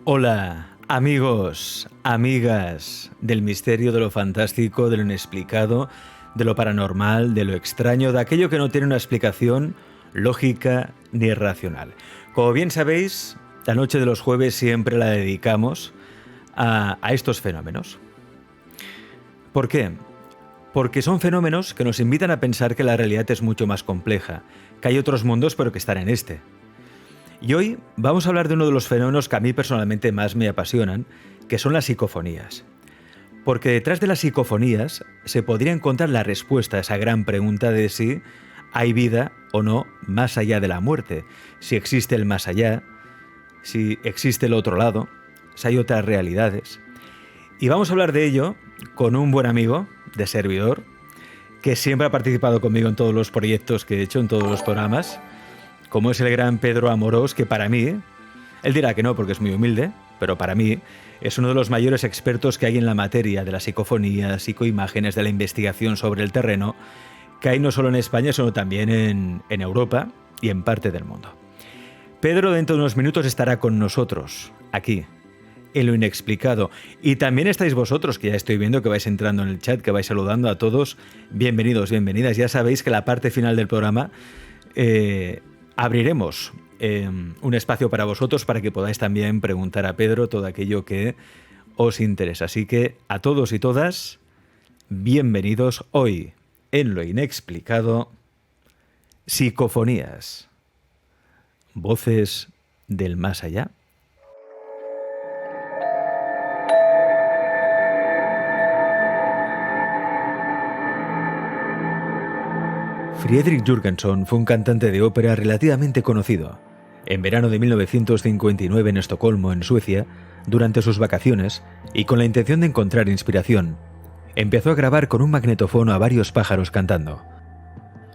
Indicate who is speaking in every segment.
Speaker 1: Hola, amigos, amigas del misterio, de lo fantástico, de lo inexplicado, de lo paranormal, de lo extraño, de aquello que no tiene una explicación lógica ni racional. Como bien sabéis, la noche de los jueves siempre la dedicamos a estos fenómenos. ¿Por qué? Porque son fenómenos que nos invitan a pensar que la realidad es mucho más compleja, que hay otros mundos pero que están en este. Y hoy vamos a hablar de uno de los fenómenos que a mí personalmente más me apasionan, que son las psicofonías. Porque detrás de las psicofonías se podría encontrar la respuesta a esa gran pregunta de si hay vida o no más allá de la muerte, si existe el más allá, si existe el otro lado, si hay otras realidades. Y vamos a hablar de ello con un buen amigo de servidor, que siempre ha participado conmigo en todos los proyectos que he hecho, en todos los programas, como es el gran Pedro Amorós, que para mí, él dirá que no porque es muy humilde, pero para mí es uno de los mayores expertos que hay en la materia de la psicofonía, psicoimágenes, de la investigación sobre el terreno, que hay no solo en España, sino también en Europa y en parte del mundo. Pedro dentro de unos minutos estará con nosotros, aquí, en lo inexplicado. Y también estáis vosotros, que ya estoy viendo que vais entrando en el chat, que vais saludando a todos. Bienvenidos, bienvenidas. Ya sabéis que la parte final del programa abriremos un espacio para vosotros para que podáis también preguntar a Pedro todo aquello que os interesa. Así que a todos y todas, bienvenidos hoy en lo inexplicado, psicofonías, voces del más allá. Fredrik Jürgenson fue un cantante de ópera relativamente conocido. En verano de 1959 en Estocolmo, en Suecia, durante sus vacaciones, y con la intención de encontrar inspiración, empezó a grabar con un magnetofón a varios pájaros cantando.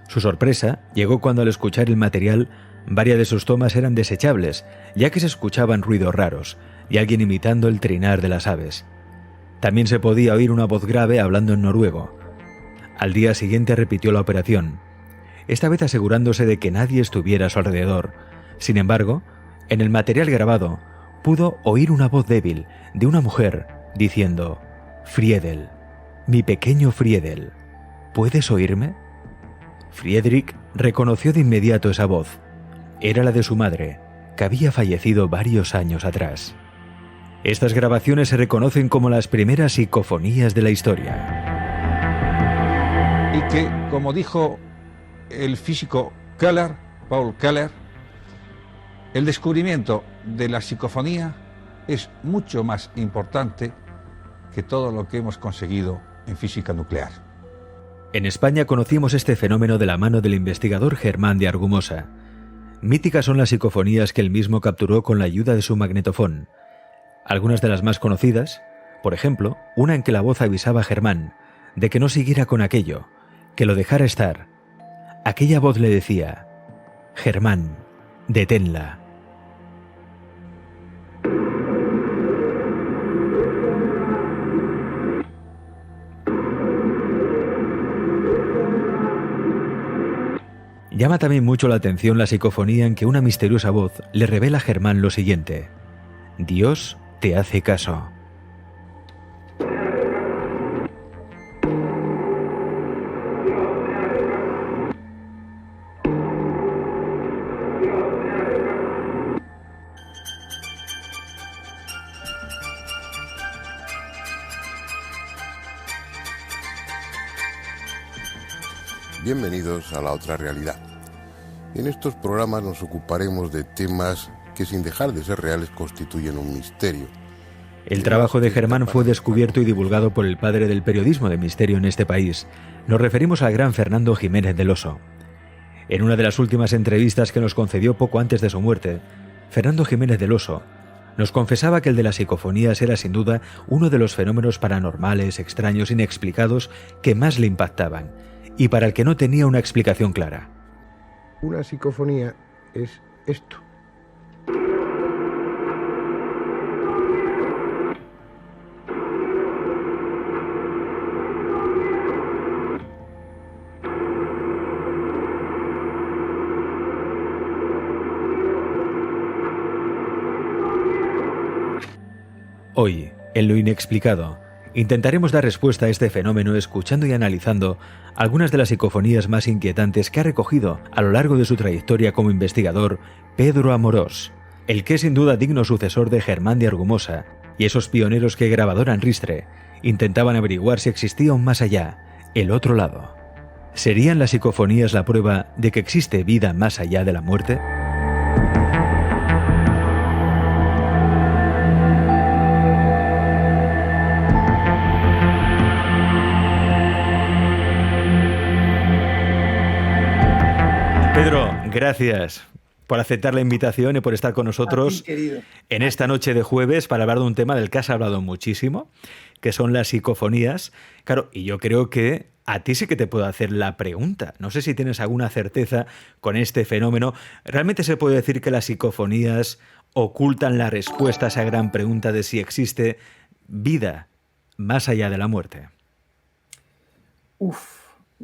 Speaker 1: Su sorpresa llegó cuando al escuchar el material, varias de sus tomas eran desechables, ya que se escuchaban ruidos raros y alguien imitando el trinar de las aves. También se podía oír una voz grave hablando en noruego. Al día siguiente repitió la operación, esta vez asegurándose de que nadie estuviera a su alrededor. Sin embargo, en el material grabado, pudo oír una voz débil de una mujer diciendo: «Friedel, mi pequeño Friedel, ¿puedes oírme?». Fredrik reconoció de inmediato esa voz. Era la de su madre, que había fallecido varios años atrás. Estas grabaciones se reconocen como las primeras psicofonías de la historia.
Speaker 2: Y que, como dijo el físico Paul Keller, el descubrimiento de la psicofonía es mucho más importante que todo lo que hemos conseguido en física nuclear.
Speaker 1: En España conocimos este fenómeno de la mano del investigador Germán de Argumosa. Míticas son las psicofonías que él mismo capturó con la ayuda de su magnetofón. Algunas de las más conocidas, por ejemplo, una en que la voz avisaba a Germán de que no siguiera con aquello, que lo dejara estar. Aquella voz le decía: «Germán, deténla». Llama también mucho la atención la psicofonía en que una misteriosa voz le revela a Germán lo siguiente: «Dios te hace caso».
Speaker 3: Bienvenidos a la otra realidad. En estos programas nos ocuparemos de temas que, sin dejar de ser reales, constituyen un misterio.
Speaker 1: El trabajo de Germán fue descubierto y divulgado por el padre del periodismo de misterio en este país. Nos referimos al gran Fernando Jiménez del Oso. En una de las últimas entrevistas que nos concedió poco antes de su muerte, Fernando Jiménez del Oso nos confesaba que el de las psicofonías era sin duda uno de los fenómenos paranormales, extraños, inexplicados que más le impactaban, y para el que no tenía una explicación clara.
Speaker 4: Una psicofonía es esto.
Speaker 1: Hoy, en Lo Inexplicado, intentaremos dar respuesta a este fenómeno escuchando y analizando algunas de las psicofonías más inquietantes que ha recogido a lo largo de su trayectoria como investigador Pedro Amorós, el que es sin duda digno sucesor de Germán de Argumosa y esos pioneros que grabadora en ristre intentaban averiguar si existía un más allá, el otro lado. ¿Serían las psicofonías la prueba de que existe vida más allá de la muerte? Pedro, gracias por aceptar la invitación y por estar con nosotros en esta noche de jueves para hablar de un tema del que has hablado muchísimo, que son las psicofonías. Claro, y yo creo que a ti sí que te puedo hacer la pregunta. No sé si tienes alguna certeza con este fenómeno. ¿Realmente se puede decir que las psicofonías ocultan la respuesta a esa gran pregunta de si existe vida más allá de la muerte?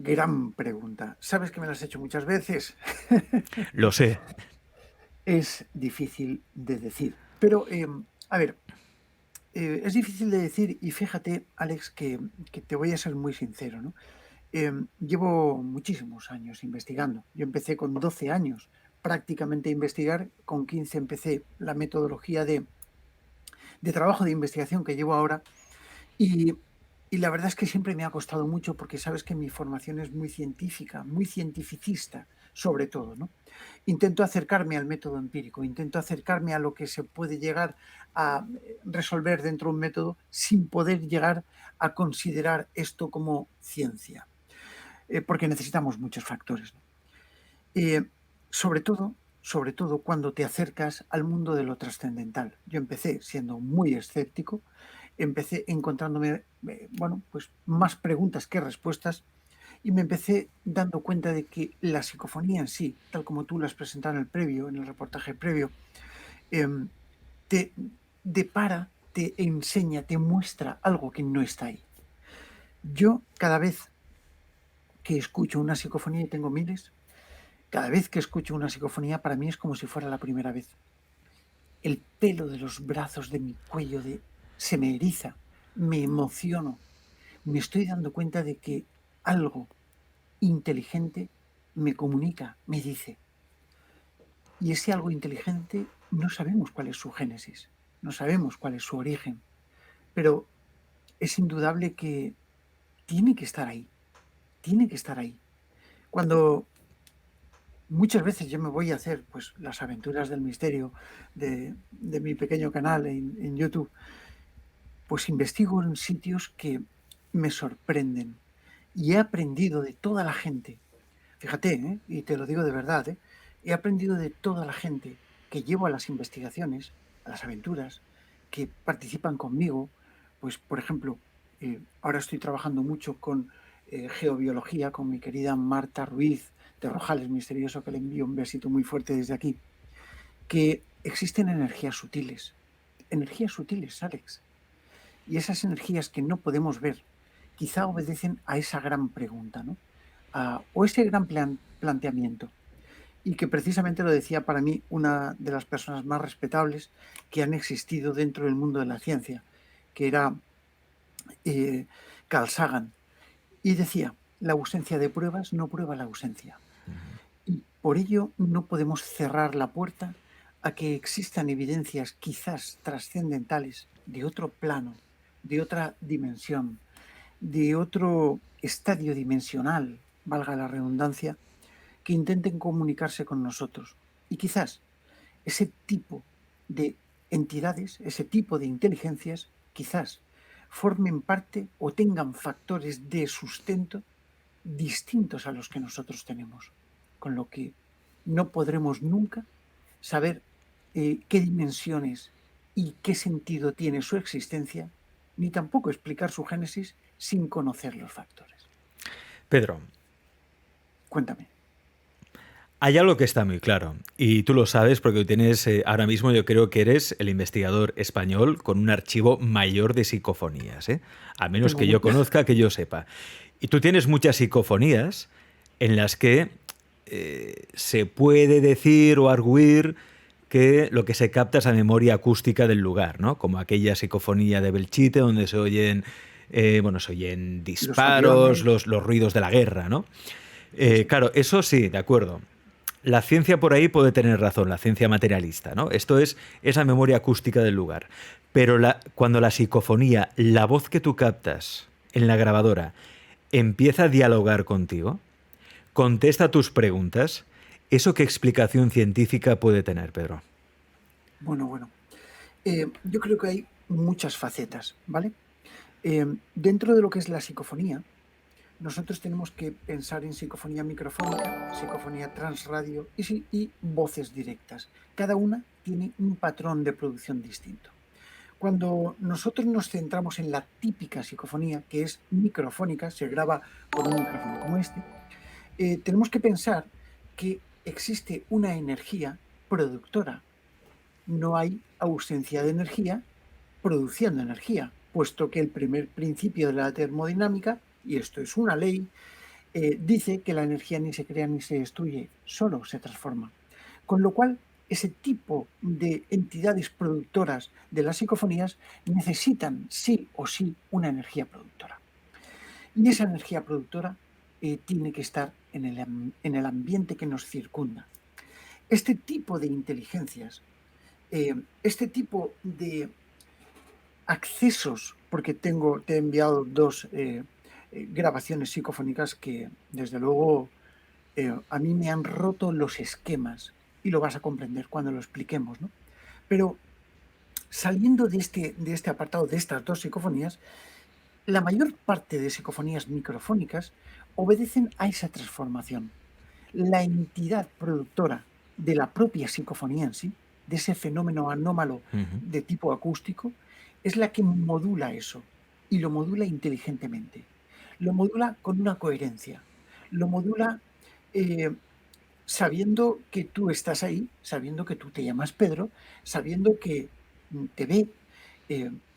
Speaker 5: Gran pregunta. ¿Sabes que me la has hecho muchas veces?
Speaker 1: Lo sé.
Speaker 5: Es difícil de decir. Pero, a ver, es difícil de decir y fíjate, Alex, que te voy a ser muy sincero, ¿no? Llevo muchísimos años investigando. Yo empecé con 12 años prácticamente a investigar. Con 15 empecé la metodología de trabajo de investigación que llevo ahora. Y la verdad es que siempre me ha costado mucho porque sabes que mi formación es muy científica, muy cientificista, sobre todo, ¿no? Intento acercarme al método empírico, intento acercarme a lo que se puede llegar a resolver dentro de un método sin poder llegar a considerar esto como ciencia, porque necesitamos muchos factores, ¿no? Sobre todo cuando te acercas al mundo de lo trascendental. Yo empecé siendo muy escéptico, empecé encontrándome, pues más preguntas que respuestas y me empecé dando cuenta de que la psicofonía en sí, tal como tú la has presentado en el reportaje previo, te depara, te enseña, te muestra algo que no está ahí. Yo cada vez que escucho una psicofonía, y tengo miles, cada vez que escucho una psicofonía para mí es como si fuera la primera vez. El pelo de los brazos de mi cuello se me eriza, me emociono, me estoy dando cuenta de que algo inteligente me comunica, me dice. Y ese algo inteligente no sabemos cuál es su génesis, no sabemos cuál es su origen, pero es indudable que tiene que estar ahí, tiene que estar ahí. Cuando muchas veces yo me voy a hacer pues las aventuras del misterio de mi pequeño canal en YouTube, pues investigo en sitios que me sorprenden y he aprendido de toda la gente. Fíjate, y te lo digo de verdad, he aprendido de toda la gente que llevo a las investigaciones, a las aventuras, que participan conmigo. Pues, por ejemplo, ahora estoy trabajando mucho con geobiología, con mi querida Marta Ruiz de Rojales Misterioso, que le envío un besito muy fuerte desde aquí, que existen energías sutiles, Alex. Y esas energías que no podemos ver, quizá obedecen a esa gran pregunta, ¿no? O ese gran planteamiento. Y que precisamente lo decía para mí una de las personas más respetables que han existido dentro del mundo de la ciencia, que era Carl Sagan. Y decía, la ausencia de pruebas no prueba la ausencia. Y por ello no podemos cerrar la puerta a que existan evidencias quizás trascendentales de otro plano, de otra dimensión, de otro estadio dimensional, valga la redundancia, que intenten comunicarse con nosotros. Y quizás ese tipo de entidades, ese tipo de inteligencias, quizás formen parte o tengan factores de sustento distintos a los que nosotros tenemos, con lo que no podremos nunca saber qué dimensiones y qué sentido tiene su existencia, ni tampoco explicar su génesis sin conocer los factores.
Speaker 1: Pedro,
Speaker 5: cuéntame.
Speaker 1: Hay algo que está muy claro, y tú lo sabes porque tienes, ahora mismo yo creo que eres el investigador español con un archivo mayor de psicofonías, a menos que yo conozca, que yo sepa. Y tú tienes muchas psicofonías en las que se puede decir o arguir que lo que se capta es la memoria acústica del lugar, ¿no? Como aquella psicofonía de Belchite donde se oyen, se oyen
Speaker 5: Los
Speaker 1: disparos,
Speaker 5: aviones,
Speaker 1: los ruidos de la guerra, ¿no?
Speaker 5: eso es.
Speaker 1: Claro, eso sí, de acuerdo. La ciencia por ahí puede tener razón, la ciencia materialista, ¿no? Esto es esa memoria acústica del lugar. Pero cuando la psicofonía, la voz que tú captas en la grabadora, empieza a dialogar contigo, contesta tus preguntas, ¿eso qué explicación científica puede tener, Pedro?
Speaker 5: Bueno. Yo creo que hay muchas facetas, ¿vale? Dentro de lo que es la psicofonía, nosotros tenemos que pensar en psicofonía microfónica, psicofonía transradio y voces directas. Cada una tiene un patrón de producción distinto. Cuando nosotros nos centramos en la típica psicofonía, que es microfónica, se graba con un micrófono como este, tenemos que pensar que existe una energía productora. No hay ausencia de energía produciendo energía, puesto que el primer principio de la termodinámica, y esto es una ley, dice que la energía ni se crea ni se destruye, solo se transforma. Con lo cual, ese tipo de entidades productoras de las psicofonías necesitan sí o sí una energía productora. Y esa energía productora tiene que estar en el ambiente que nos circunda. Este tipo de inteligencias, este tipo de accesos, porque te he enviado dos grabaciones psicofónicas que desde luego a mí me han roto los esquemas y lo vas a comprender cuando lo expliquemos, ¿no? Pero saliendo de este apartado de estas dos psicofonías, la mayor parte de psicofonías microfónicas obedecen a esa transformación. La entidad productora de la propia psicofonía en sí, de ese fenómeno anómalo de tipo acústico, es la que modula eso, y lo modula inteligentemente. Lo modula con una coherencia. Lo modula sabiendo que tú estás ahí, sabiendo que tú te llamas Pedro, sabiendo que te ve,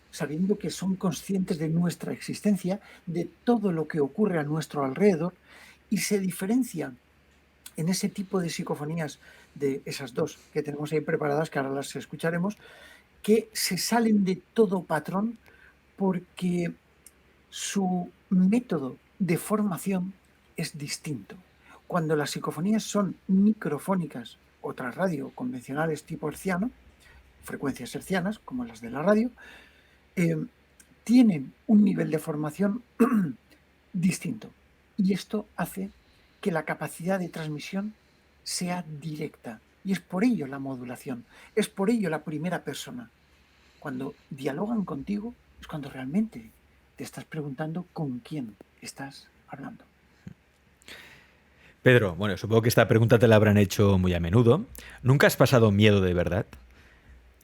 Speaker 5: sabiendo que son conscientes de nuestra existencia, de todo lo que ocurre a nuestro alrededor, y se diferencian en ese tipo de psicofonías, de esas dos que tenemos ahí preparadas, que ahora las escucharemos, que se salen de todo patrón porque su método de formación es distinto. Cuando las psicofonías son microfónicas, otras radio convencionales tipo herciano, frecuencias hercianas como las de la radio, tienen un nivel de formación distinto. Y esto hace que la capacidad de transmisión sea directa. Y es por ello la modulación, es por ello la primera persona. Cuando dialogan contigo es cuando realmente te estás preguntando con quién estás hablando.
Speaker 1: Pedro, bueno, supongo que esta pregunta te la habrán hecho muy a menudo. ¿Nunca has pasado miedo de verdad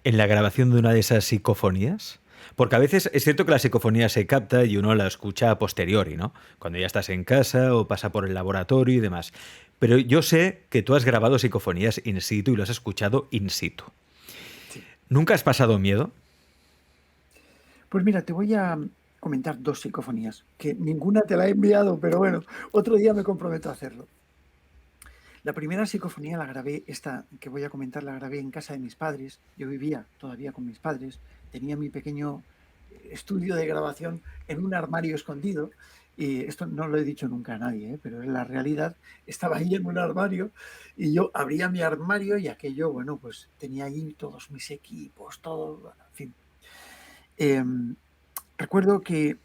Speaker 1: en la grabación de una de esas psicofonías? Porque a veces es cierto que la psicofonía se capta y uno la escucha a posteriori, ¿no? Cuando ya estás en casa o pasa por el laboratorio y demás. Pero yo sé que tú has grabado psicofonías in situ y lo has escuchado in situ.
Speaker 5: Sí.
Speaker 1: ¿Nunca has pasado miedo?
Speaker 5: Pues mira, te voy a comentar dos psicofonías, que ninguna te la he enviado, pero bueno, otro día me comprometo a hacerlo. La primera psicofonía la grabé, esta que voy a comentar, la grabé en casa de mis padres. Yo vivía todavía con mis padres, tenía mi pequeño estudio de grabación en un armario escondido, y esto no lo he dicho nunca a nadie, pero en la realidad estaba ahí en un armario y yo abría mi armario y aquello, bueno, pues tenía ahí todos mis equipos, todo, bueno, en fin. Recuerdo que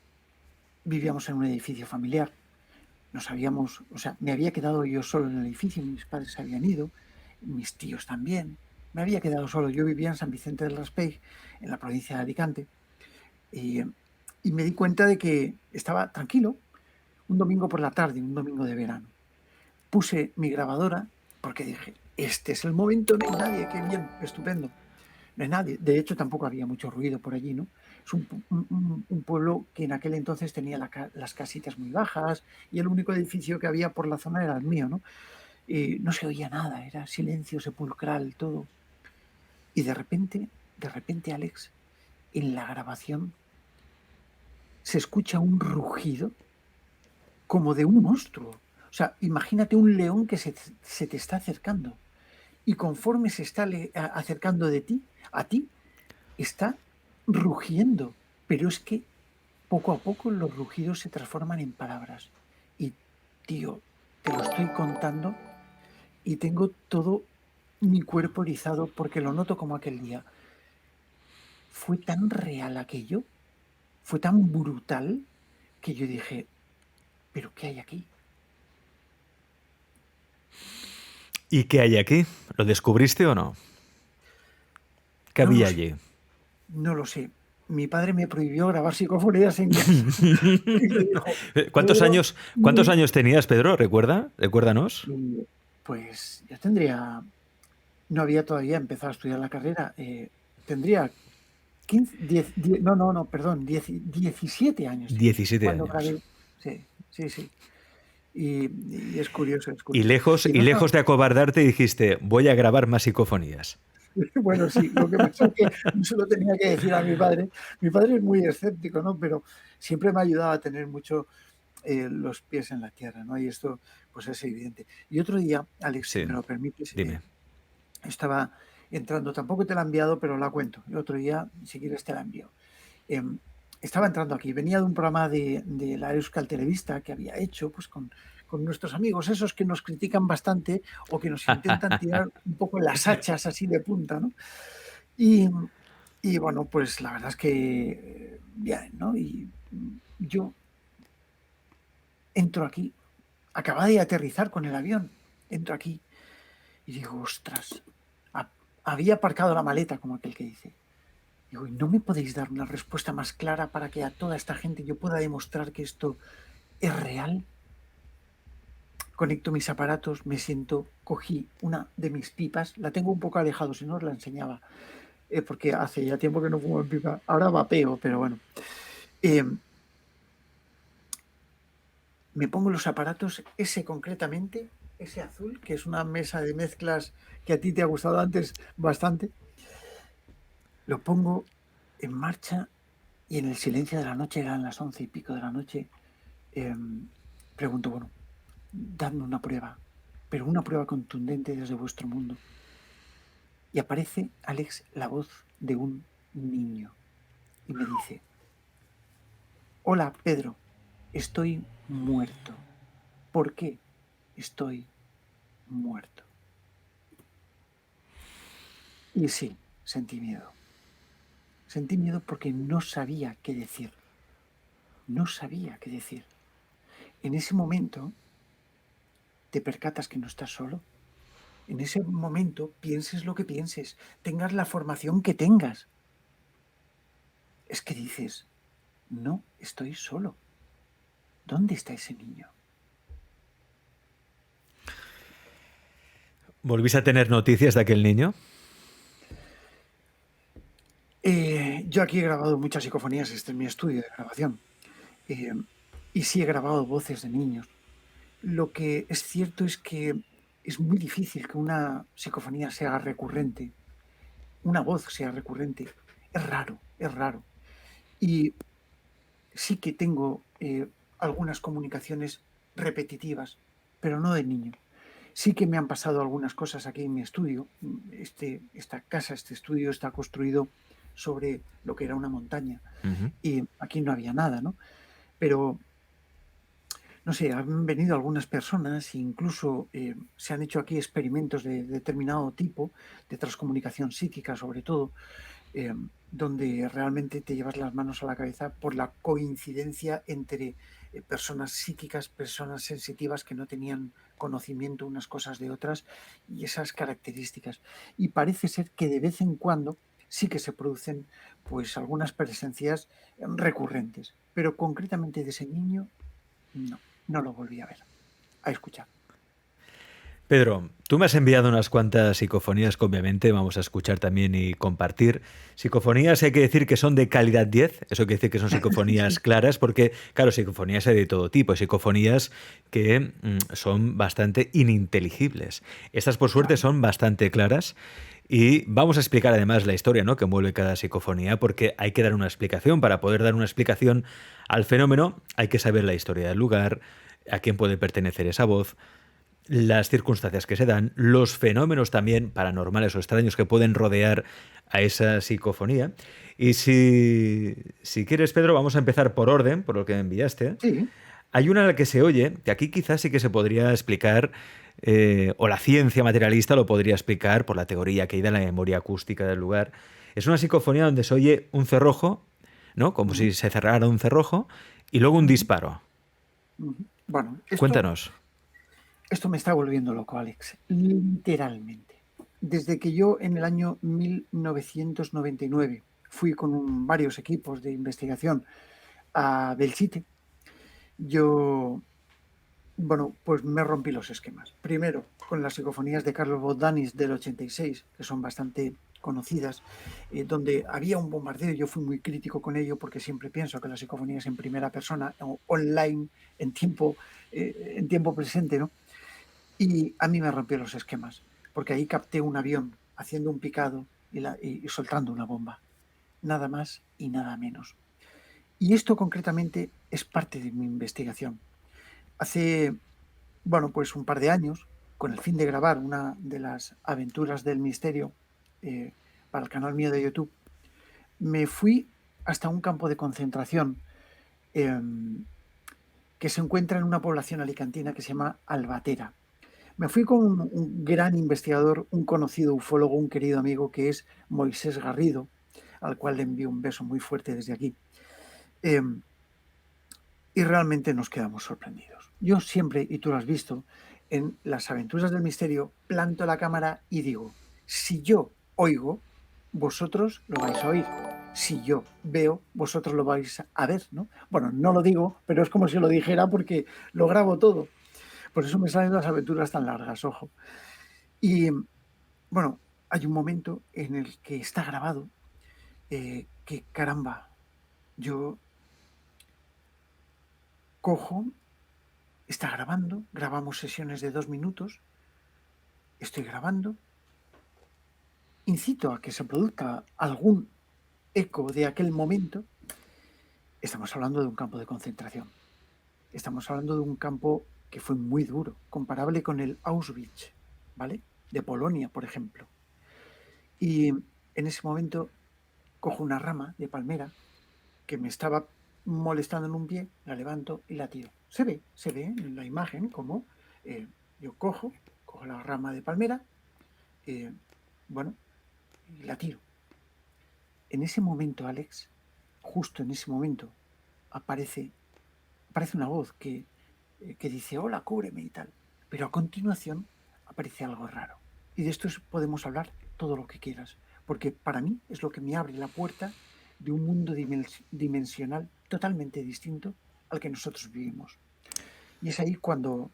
Speaker 5: vivíamos en un edificio familiar. Me había quedado yo solo en el edificio, mis padres se habían ido, mis tíos también. Me había quedado solo. Yo vivía en San Vicente del Raspeig, en la provincia de Alicante, y me di cuenta de que estaba tranquilo un domingo por la tarde, un domingo de verano. Puse mi grabadora porque dije, este es el momento, no hay nadie, qué bien, estupendo. No hay nadie. De hecho, tampoco había mucho ruido por allí, ¿no? Es un pueblo que en aquel entonces tenía las casitas muy bajas y el único edificio que había por la zona era el mío, ¿no? Y no se oía nada, era silencio sepulcral, todo. Y de repente, Alex, en la grabación se escucha un rugido como de un monstruo. O sea, imagínate un león que se te está acercando. y conforme se está acercando a ti, está rugiendo. Pero es que poco a poco los rugidos se transforman en palabras. Y, tío, te lo estoy contando y tengo todo mi cuerpo erizado porque lo noto como aquel día. Fue tan real aquello, fue tan brutal, que yo dije, ¿pero qué hay aquí?
Speaker 1: ¿Y qué hay aquí? ¿Lo descubriste o no? ¿Qué
Speaker 5: No
Speaker 1: había
Speaker 5: lo sé,
Speaker 1: allí?
Speaker 5: no lo sé. Mi padre me prohibió grabar psicofonías en casa. Y me dijo, Pedro,
Speaker 1: ¿Cuántos años tenías, Pedro? Recuérdanos.
Speaker 5: pues yo tendría, no había todavía empezado a estudiar la carrera, tendría 15, 17 años tenía
Speaker 1: 17
Speaker 5: cuando
Speaker 1: años.
Speaker 5: grabé. Sí, sí, sí. Y es curioso, es
Speaker 1: Y
Speaker 5: curioso.
Speaker 1: lejos,
Speaker 5: Y
Speaker 1: y
Speaker 5: no solo-
Speaker 1: lejos de acobardarte dijiste, voy a grabar más psicofonías.
Speaker 5: Bueno, sí, lo que pasa es que no se lo tenía que decir a mi padre. Mi padre es muy escéptico, ¿no? Pero siempre me ha ayudado a tener mucho los pies en la tierra, ¿no? Y esto, pues es evidente. Y otro día, Alex, si
Speaker 1: Sí,
Speaker 5: me lo permites,
Speaker 1: dime.
Speaker 5: estaba entrando, tampoco te la he enviado, pero la cuento. El otro día, si quieres, te la envío. Estaba entrando aquí, venía de un programa de la Euskal Televista que había hecho pues con nuestros amigos, esos que nos critican bastante o que nos intentan tirar un poco las hachas así de punta, ¿no? Y, y bueno, pues la verdad es que bien, ¿no? Y yo entro aquí, acababa de aterrizar con el avión, entro aquí y digo, ostras, había aparcado la maleta, como aquel que dice. Digo, ¿y no me podéis dar una respuesta más clara para que a toda esta gente yo pueda demostrar que esto es real? Conecto mis aparatos, me siento, cogí una de mis pipas, la tengo un poco alejado, si no os la enseñaba, porque hace ya tiempo que no fumo en pipa, ahora vapeo, pero bueno. Me pongo los aparatos, ese concretamente, ese azul, que es una mesa de mezclas que a ti te ha gustado antes bastante, lo pongo en marcha y en el silencio de la noche, eran las 11 y pico de la noche, pregunto, bueno, dadme una prueba, pero una prueba contundente desde vuestro mundo. Y aparece, Alex, la voz de un niño y me dice, hola, Pedro, estoy muerto. ¿Por qué estoy muerto? Y sí, sentí miedo. Sentí miedo porque no sabía qué decir. No sabía qué decir. En ese momento te percatas que no estás solo. En ese momento pienses lo que pienses, tengas la formación que tengas. Es que dices, no estoy solo. ¿Dónde está ese niño?
Speaker 1: ¿Volvís a tener noticias de aquel niño?
Speaker 5: Yo aquí he grabado muchas psicofonías, este es mi estudio de grabación. Y sí he grabado voces de niños. Lo que es cierto es que es muy difícil que una psicofonía sea recurrente, una voz sea recurrente. Es raro, es raro. Y sí que tengo algunas comunicaciones repetitivas, pero no de niño. Sí que me han pasado algunas cosas aquí en mi estudio. Esta casa, este estudio está construido sobre lo que era una montaña. Y aquí no había nada, ¿no? Pero, no sé, han venido algunas personas e incluso se han hecho aquí experimentos de determinado tipo, de transcomunicación psíquica sobre todo, donde realmente te llevas las manos a la cabeza por la coincidencia entre personas psíquicas, personas sensitivas que no tenían conocimiento unas cosas de otras y esas características. Y parece ser que de vez en cuando sí que se producen pues algunas presencias recurrentes, pero concretamente de ese niño no lo volví a ver, a escuchar.
Speaker 1: Pedro, tú me has enviado unas cuantas psicofonías que obviamente vamos a escuchar también y compartir. Psicofonías hay que decir que son de calidad 10, eso quiere decir que son psicofonías claras, porque claro, psicofonías hay de todo tipo, psicofonías que son bastante ininteligibles. Estas por suerte son bastante claras y vamos a explicar además la historia, ¿no?, que envuelve cada psicofonía, porque hay que dar una explicación. Para poder dar una explicación al fenómeno hay que saber la historia del lugar, a quién puede pertenecer esa voz. las circunstancias que se dan, los fenómenos también paranormales o extraños que pueden rodear a esa psicofonía. Y si quieres, Pedro, vamos a empezar por orden, por lo que me enviaste.
Speaker 5: Sí.
Speaker 1: Hay una a la que se oye, que aquí quizás sí que se podría explicar, o la ciencia materialista lo podría explicar por la teoría que hay de la memoria acústica del lugar. Es una psicofonía donde se oye un cerrojo, ¿no? Como
Speaker 5: Ujú,
Speaker 1: si se cerrara un cerrojo, y luego un
Speaker 5: ujú,
Speaker 1: disparo.
Speaker 5: ujú. Bueno,
Speaker 1: Cuéntanos.
Speaker 5: esto me está volviendo loco, Alex, literalmente. Desde que yo en el año 1999 fui con varios equipos de investigación a Belchite, yo, bueno, pues me rompí los esquemas. Primero, con las psicofonías de Carlos Bodanis del 86, que son bastante conocidas, donde había un bombardeo. Yo fui muy crítico con ello porque siempre pienso que las psicofonías en primera persona, o online, en tiempo presente, ¿no? Y a mí me rompió los esquemas, porque ahí capté un avión haciendo un picado y soltando una bomba. Nada más y nada menos. Y esto concretamente es parte de mi investigación. Hace, bueno, pues un par de años, con el fin de grabar una de las aventuras del misterio eh, para el canal mío de YouTube, me fui hasta un campo de concentración em, que se encuentra en una población alicantina que se llama Albatera. Me fui con un gran investigador, un conocido ufólogo, un querido amigo que es Moisés Garrido, al cual le envío un beso muy fuerte desde aquí. Em, y realmente nos quedamos sorprendidos. Yo siempre, y tú lo has visto, en las aventuras del misterio, planto la cámara y digo, si yo oigo, vosotros lo vais a oír. Si yo veo, vosotros lo vais a ver, ¿no? Bueno, no lo digo, pero es como si lo dijera porque lo grabo todo. Por eso me salen las aventuras tan largas, ojo. Y bueno, hay un momento en el que está grabado que, caramba, yo cojo, está grabando, grabamos sesiones de 2 minutos, estoy grabando, incito a que se produzca algún eco de aquel momento. Estamos hablando de un campo de concentración, estamos hablando de un campo que fue muy duro, comparable con el Auschwitz, ¿vale? De Polonia, por ejemplo. Y en ese momento cojo una rama de palmera que me estaba molestando en un pie, la levanto y la tiro. Se ve en la imagen como yo cojo la rama de palmera, bueno, y la tiro. En ese momento, Alex, justo en ese momento, aparece una voz que dice, hola, cúbreme y tal. Pero a continuación aparece algo raro. Y de esto podemos hablar todo lo que quieras, porque para mí es lo que me abre la puerta de un mundo dimensional totalmente distinto al que nosotros vivimos. Y es ahí cuando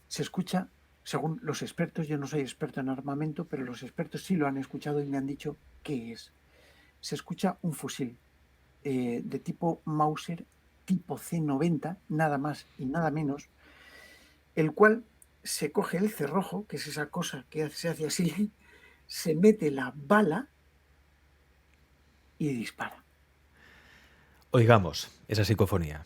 Speaker 5: se escucha, según los expertos, yo no soy experto en armamento, pero los expertos sí lo han escuchado y me han dicho qué es. Se escucha un fusil de tipo Mauser, tipo C90, nada más y nada menos, el cual se coge el cerrojo, que es esa cosa que se hace así, se mete la bala y dispara.
Speaker 1: Oigamos esa psicofonía.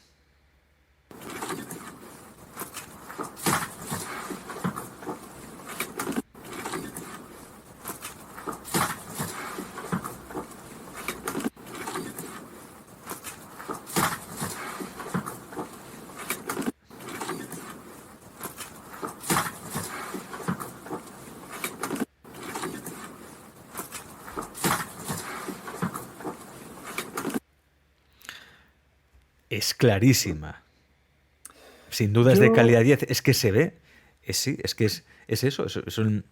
Speaker 1: Es clarísima. Sin duda es de calidad 10. Es que se ve. Sí, es que es eso. Es un,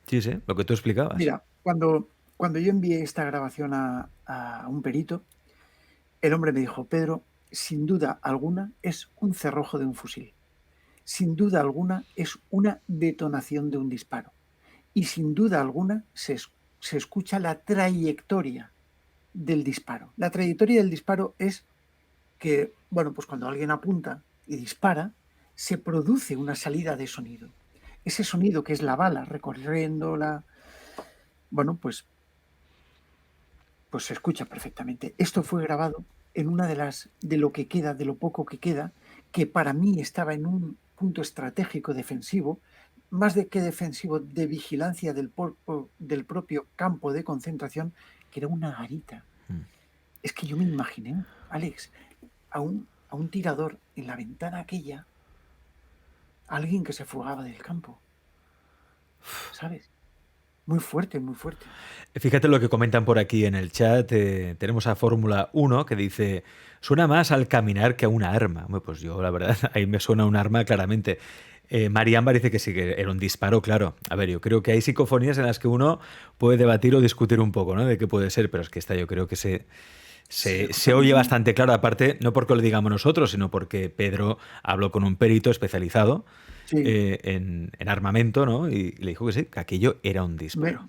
Speaker 1: sí, lo que tú explicabas.
Speaker 5: Mira, cuando yo envié esta grabación a un perito, el hombre me dijo, Pedro, sin duda alguna es un cerrojo de un fusil. Sin duda alguna es una detonación de un disparo. Y sin duda alguna se escucha la trayectoria del disparo. La trayectoria del disparo es que, bueno, pues cuando alguien apunta y dispara, se produce una salida de sonido. Ese sonido que es la bala recorriendo bueno, pues se escucha perfectamente. Esto fue grabado en una de lo que queda, de lo poco que queda, que para mí estaba en un punto estratégico defensivo, más de que defensivo, de vigilancia del propio campo de concentración, que era una garita. Es que yo me imaginé, Alex, a un tirador en la ventana aquella, alguien que se fugaba del campo, ¿sabes? Muy fuerte, muy fuerte.
Speaker 1: Fíjate lo que comentan por aquí en el chat. Tenemos a Fórmula 1 que dice, suena más al caminar que a una arma. Bueno, pues yo, la verdad, ahí me suena un arma claramente. Mariamba dice que sí, que era un disparo, claro. A ver, yo creo que hay psicofonías en las que uno puede debatir o discutir un poco, ¿no? De qué puede ser, pero es que esta yo creo que se oye bastante claro, aparte, no porque lo digamos nosotros, sino porque Pedro habló con un perito especializado
Speaker 5: Sí.
Speaker 1: en armamento, ¿no? Y le dijo que sí, que aquello era un disparo.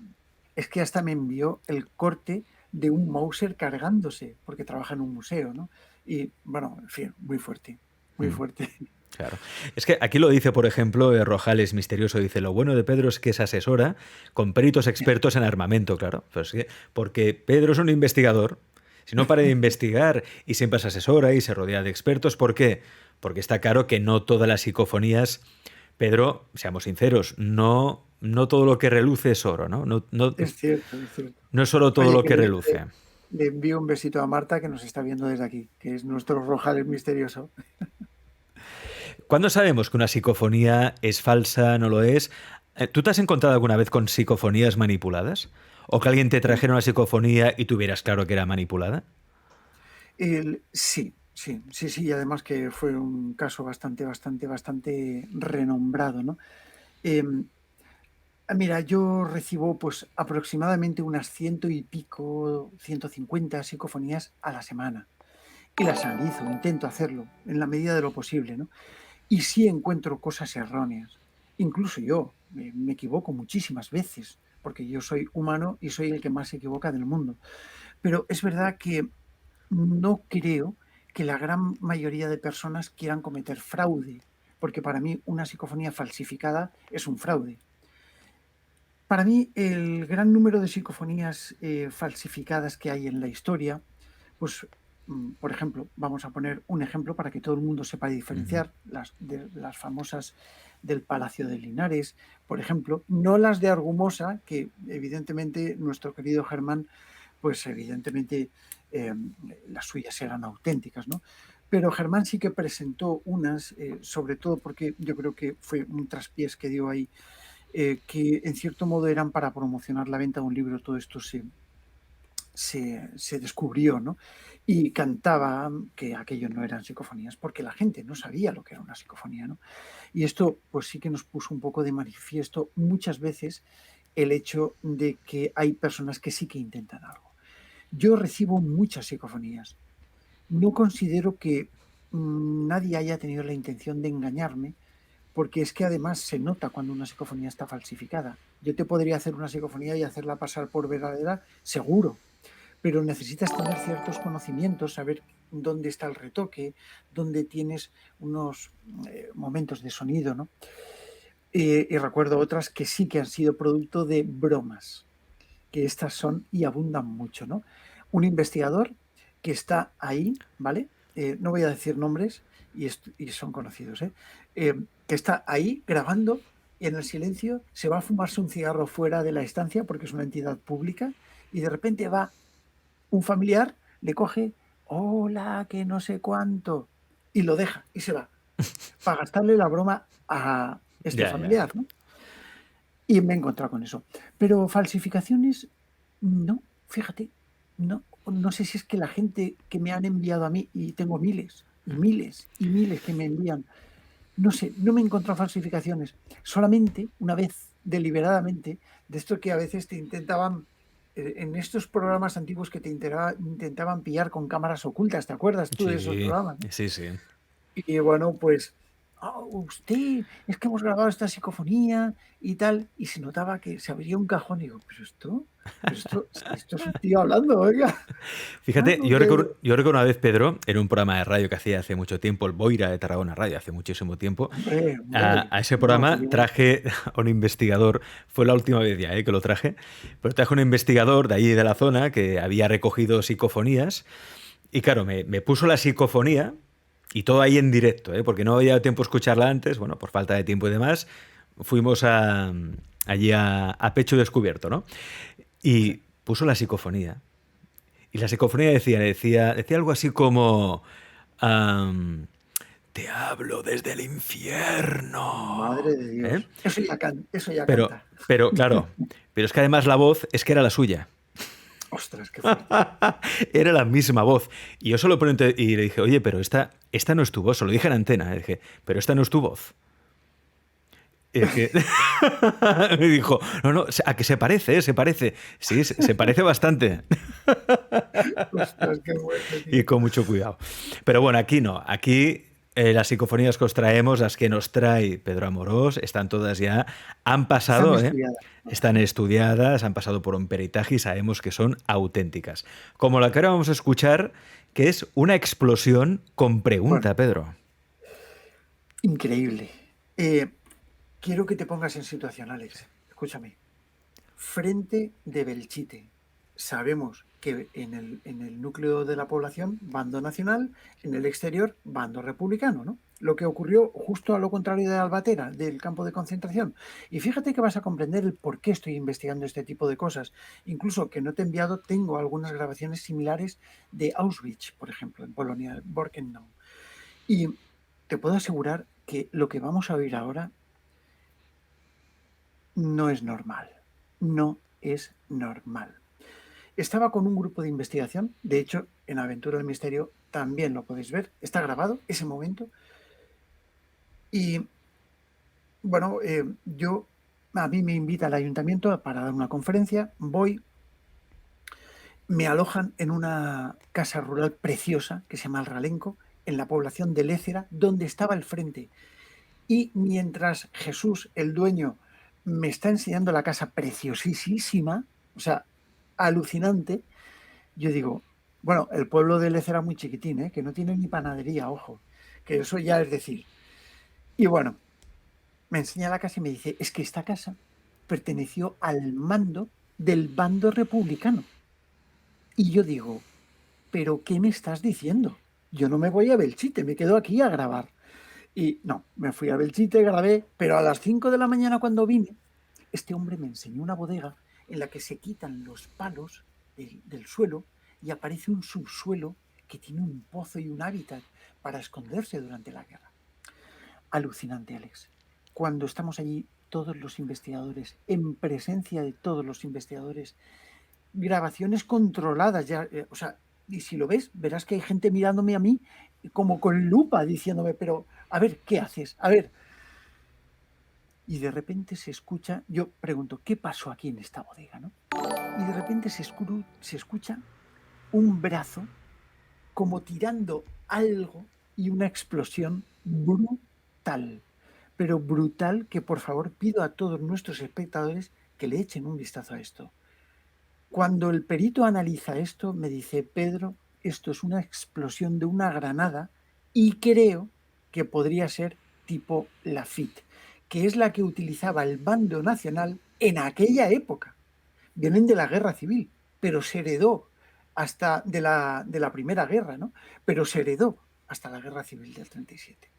Speaker 5: Es que hasta me envió el corte de un Mauser cargándose, porque trabaja en un museo, ¿no? Y bueno, en fin, muy fuerte, muy fuerte.
Speaker 1: Claro. Es que aquí lo dice, por ejemplo, Rojales Misterioso, dice, lo bueno de Pedro es que se asesora con peritos expertos en armamento, claro. Pues es que, porque Pedro es un investigador, si no para de investigar y siempre se asesora y se rodea de expertos, ¿por qué? Porque está claro que no todas las psicofonías, Pedro, seamos sinceros, no todo lo que reluce es oro, ¿no?
Speaker 5: Es cierto, es cierto.
Speaker 1: No es solo todo
Speaker 5: Oye,
Speaker 1: lo que reluce.
Speaker 5: Le envío un besito a Marta, que nos está viendo desde aquí, que es nuestro Rojales Misterioso.
Speaker 1: ¿Cuándo sabemos que una psicofonía es falsa, no lo es? ¿Tú te has encontrado alguna vez con psicofonías manipuladas? ¿O que alguien te trajera una psicofonía y tuvieras claro que era manipulada?
Speaker 5: Sí, y además que fue un caso bastante renombrado, ¿no? Mira, yo recibo pues aproximadamente unas 150 psicofonías a la semana y las analizo, intento hacerlo en la medida de lo posible, ¿no? Y sí encuentro cosas erróneas. Incluso yo me equivoco muchísimas veces, porque yo soy humano y soy el que más se equivoca del mundo. Pero es verdad que no creo que la gran mayoría de personas quieran cometer fraude, porque para mí una psicofonía falsificada es un fraude. Para mí, el gran número de psicofonías falsificadas que hay en la historia, pues, por ejemplo, vamos a poner un ejemplo para que todo el mundo sepa diferenciar, las famosas del Palacio de Linares, por ejemplo, no las de Argumosa, que evidentemente nuestro querido Germán, pues evidentemente las suyas eran auténticas, ¿no? Pero Germán sí que presentó unas, sobre todo porque yo creo que fue un traspiés que dio ahí, que en cierto modo eran para promocionar la venta de un libro. Todo esto se descubrió, ¿no? Y cantaba que aquello no eran psicofonías, porque la gente no sabía lo que era una psicofonía, ¿no? Y esto pues sí que nos puso un poco de manifiesto muchas veces el hecho de que hay personas que sí que intentan algo. Yo recibo muchas psicofonías. No considero que nadie haya tenido la intención de engañarme, porque es que además se nota cuando una psicofonía está falsificada. Yo te podría hacer una psicofonía y hacerla pasar por verdadera, seguro, pero necesitas tener ciertos conocimientos, saber dónde está el retoque, dónde tienes unos momentos de sonido, ¿no? Y recuerdo otras que sí que han sido producto de bromas, que estas son y abundan mucho, ¿no? Un investigador que está ahí, ¿vale? No voy a decir nombres y son conocidos, que está ahí grabando y en el silencio se va a fumarse un cigarro fuera de la estancia porque es una entidad pública y de repente va un familiar, le coge, hola, que no sé cuánto, y lo deja y se va para gastarle la broma a este familiar, ¿no? Y me he encontrado con eso. Pero falsificaciones, no, fíjate, no sé si es que la gente que me han enviado a mí, y tengo miles y miles y miles que me envían, no sé, no me he encontrado falsificaciones. Solamente una vez, deliberadamente, de esto que a veces te intentaban, en estos programas antiguos que te intentaban pillar con cámaras ocultas, ¿te acuerdas tú de esos programas?
Speaker 1: Sí, sí.
Speaker 5: Y bueno, pues, usted, es que hemos grabado esta psicofonía y tal, y se notaba que se abría un cajón y digo, pero esto es un tío hablando, oiga.
Speaker 1: Fíjate, yo recuerdo una vez, Pedro, en un programa de radio que hacía hace mucho tiempo, el Boira de Tarragona Radio, hace muchísimo tiempo, a ese programa traje a un investigador, fue la última vez ya que lo traje, pero traje a un investigador de allí de la zona que había recogido psicofonías y claro, me puso la psicofonía Y todo ahí en directo, ¿eh? Porque no había tiempo de escucharla antes, bueno, por falta de tiempo y demás. Fuimos allí a pecho descubierto, ¿no? Y puso la psicofonía. Y la psicofonía decía algo así como... am, te hablo desde el infierno.
Speaker 5: Madre de
Speaker 1: ¿Eh?
Speaker 5: Dios. Eso ya
Speaker 1: Pero,
Speaker 5: canta.
Speaker 1: pero, claro, pero es que además la voz es que era la suya.
Speaker 5: Ostras, qué fuerte.
Speaker 1: Era la misma voz. Y yo solo pregunté y le dije, oye, pero esta no es tu voz. Se lo dije en antena. Dije, pero esta no es tu voz. Y es que me dijo, no, a que se parece, se parece. Sí, se parece bastante.
Speaker 5: Ostras, qué fuerte,
Speaker 1: Y
Speaker 5: tío.
Speaker 1: con mucho cuidado. Pero bueno, aquí no. Aquí las psicofonías que os traemos, las que nos trae Pedro Amorós, están todas ya, han
Speaker 5: Están
Speaker 1: pasado,
Speaker 5: estudiadas.
Speaker 1: están estudiadas, han pasado por un peritaje y sabemos que son auténticas. Como la que ahora vamos a escuchar, que es una explosión con pregunta,
Speaker 5: Bueno,
Speaker 1: Pedro.
Speaker 5: increíble. Quiero que te pongas en situación, Alex. Escúchame. Frente de Belchite. Sabemos que en el núcleo de la población, bando nacional, en el exterior, bando republicano, ¿no? Lo que ocurrió justo a lo contrario de Albatera, del campo de concentración. Y fíjate que vas a comprender el por qué estoy investigando este tipo de cosas. Incluso que no te he enviado, tengo algunas grabaciones similares de Auschwitz, por ejemplo, en Polonia, Birkenau. Y te puedo asegurar que lo que vamos a oír ahora no es normal. No es normal. Estaba con un grupo de investigación, de hecho, en Aventura del Misterio también lo podéis ver, está grabado ese momento. Y bueno, a mí me invita al ayuntamiento para dar una conferencia, voy, me alojan en una casa rural preciosa que se llama El Ralenco, en la población de Lécera, donde estaba el frente. Y mientras Jesús, el dueño, me está enseñando la casa preciosísima, o sea, alucinante, yo digo, bueno, el pueblo de Lécera muy chiquitín, ¿eh? Que no tiene ni panadería, ojo, que eso ya es decir. Y bueno, me enseña la casa y me dice, es que esta casa perteneció al mando del bando republicano. Y yo digo, ¿pero qué me estás diciendo? Yo no me voy a Belchite, me quedo aquí a grabar. Y no, me fui a Belchite, grabé, pero a las 5 de la mañana cuando vine, este hombre me enseñó una bodega en la que se quitan los palos del suelo y aparece un subsuelo que tiene un pozo y un hábitat para esconderse durante la guerra. Alucinante, Alex. Cuando estamos allí, todos los investigadores, en presencia de todos los investigadores, grabaciones controladas, ya, o sea, y si lo ves, verás que hay gente mirándome a mí como con lupa, diciéndome, pero, a ver, ¿qué haces? A ver. Y de repente se escucha, yo pregunto, ¿qué pasó aquí en esta bodega, no? Y de repente se escucha un brazo como tirando algo y una explosión brutal, pero brutal, que por favor pido a todos nuestros espectadores que le echen un vistazo a esto. Cuando el perito analiza esto, me dice, Pedro, esto es una explosión de una granada y creo que podría ser tipo Lafitte, que es la que utilizaba el bando nacional en aquella época. Vienen de la guerra civil, pero se heredó hasta de la Primera Guerra, ¿no? Pero se heredó hasta la Guerra Civil del 37.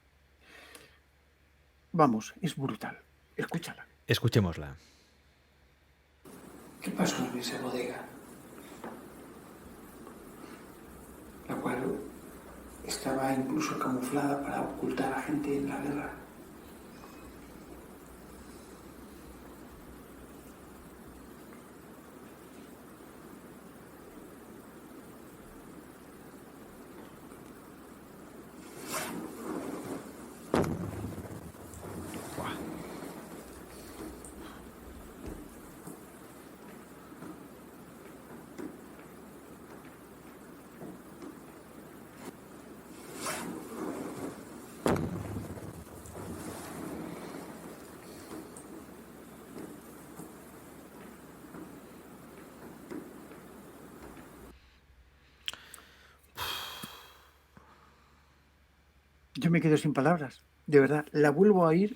Speaker 5: Vamos, es brutal. Escúchala.
Speaker 1: Escuchémosla.
Speaker 5: ¿Qué pasó en esa bodega? La cual estaba incluso camuflada para ocultar a gente en la guerra. Yo me quedo sin palabras, de verdad. La vuelvo a oír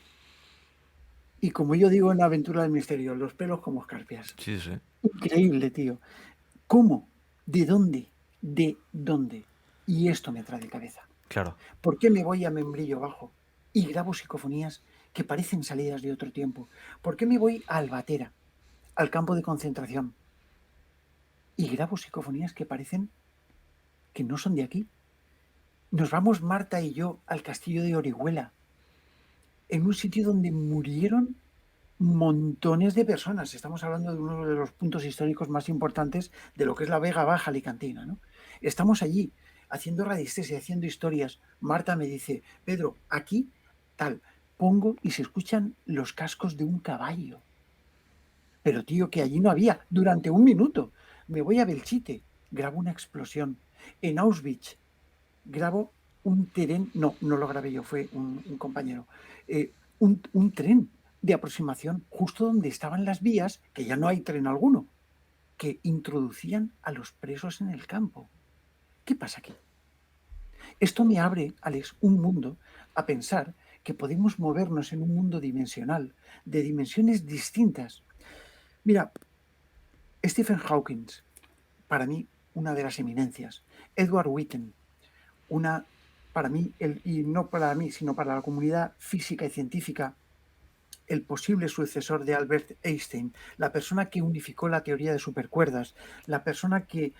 Speaker 5: y como yo digo en la Aventura del Misterio, los pelos como escarpias.
Speaker 1: Sí, sí.
Speaker 5: Increíble, tío. ¿Cómo? ¿De dónde? ¿De dónde? Y esto me trae de cabeza.
Speaker 1: Claro.
Speaker 5: ¿Por qué me voy a Membrillo Bajo y grabo psicofonías que parecen salidas de otro tiempo? ¿Por qué me voy a Albatera, al campo de concentración, y grabo psicofonías que parecen que no son de aquí? Nos vamos Marta y yo al castillo de Orihuela, en un sitio donde murieron montones de personas. Estamos hablando de uno de los puntos históricos más importantes de lo que es la Vega Baja alicantina, ¿no? Estamos allí haciendo radiestesia, haciendo historias. Marta me dice, Pedro, aquí tal, pongo y se escuchan los cascos de un caballo. Pero tío, que allí no había, durante un minuto. Me voy a Belchite, grabo una explosión. En Auschwitz, grabo un tren, no lo grabé yo, fue un compañero, un tren de aproximación justo donde estaban las vías, que ya no hay tren alguno, que introducían a los presos en el campo. ¿Qué pasa aquí? Esto me abre, Alex, un mundo a pensar que podemos movernos en un mundo dimensional, de dimensiones distintas. Mira, Stephen Hawking, para mí, una de las eminencias. Edward Witten, para mí, y no para mí, sino para la comunidad física y científica, el posible sucesor de Albert Einstein, la persona que unificó la teoría de supercuerdas, la persona que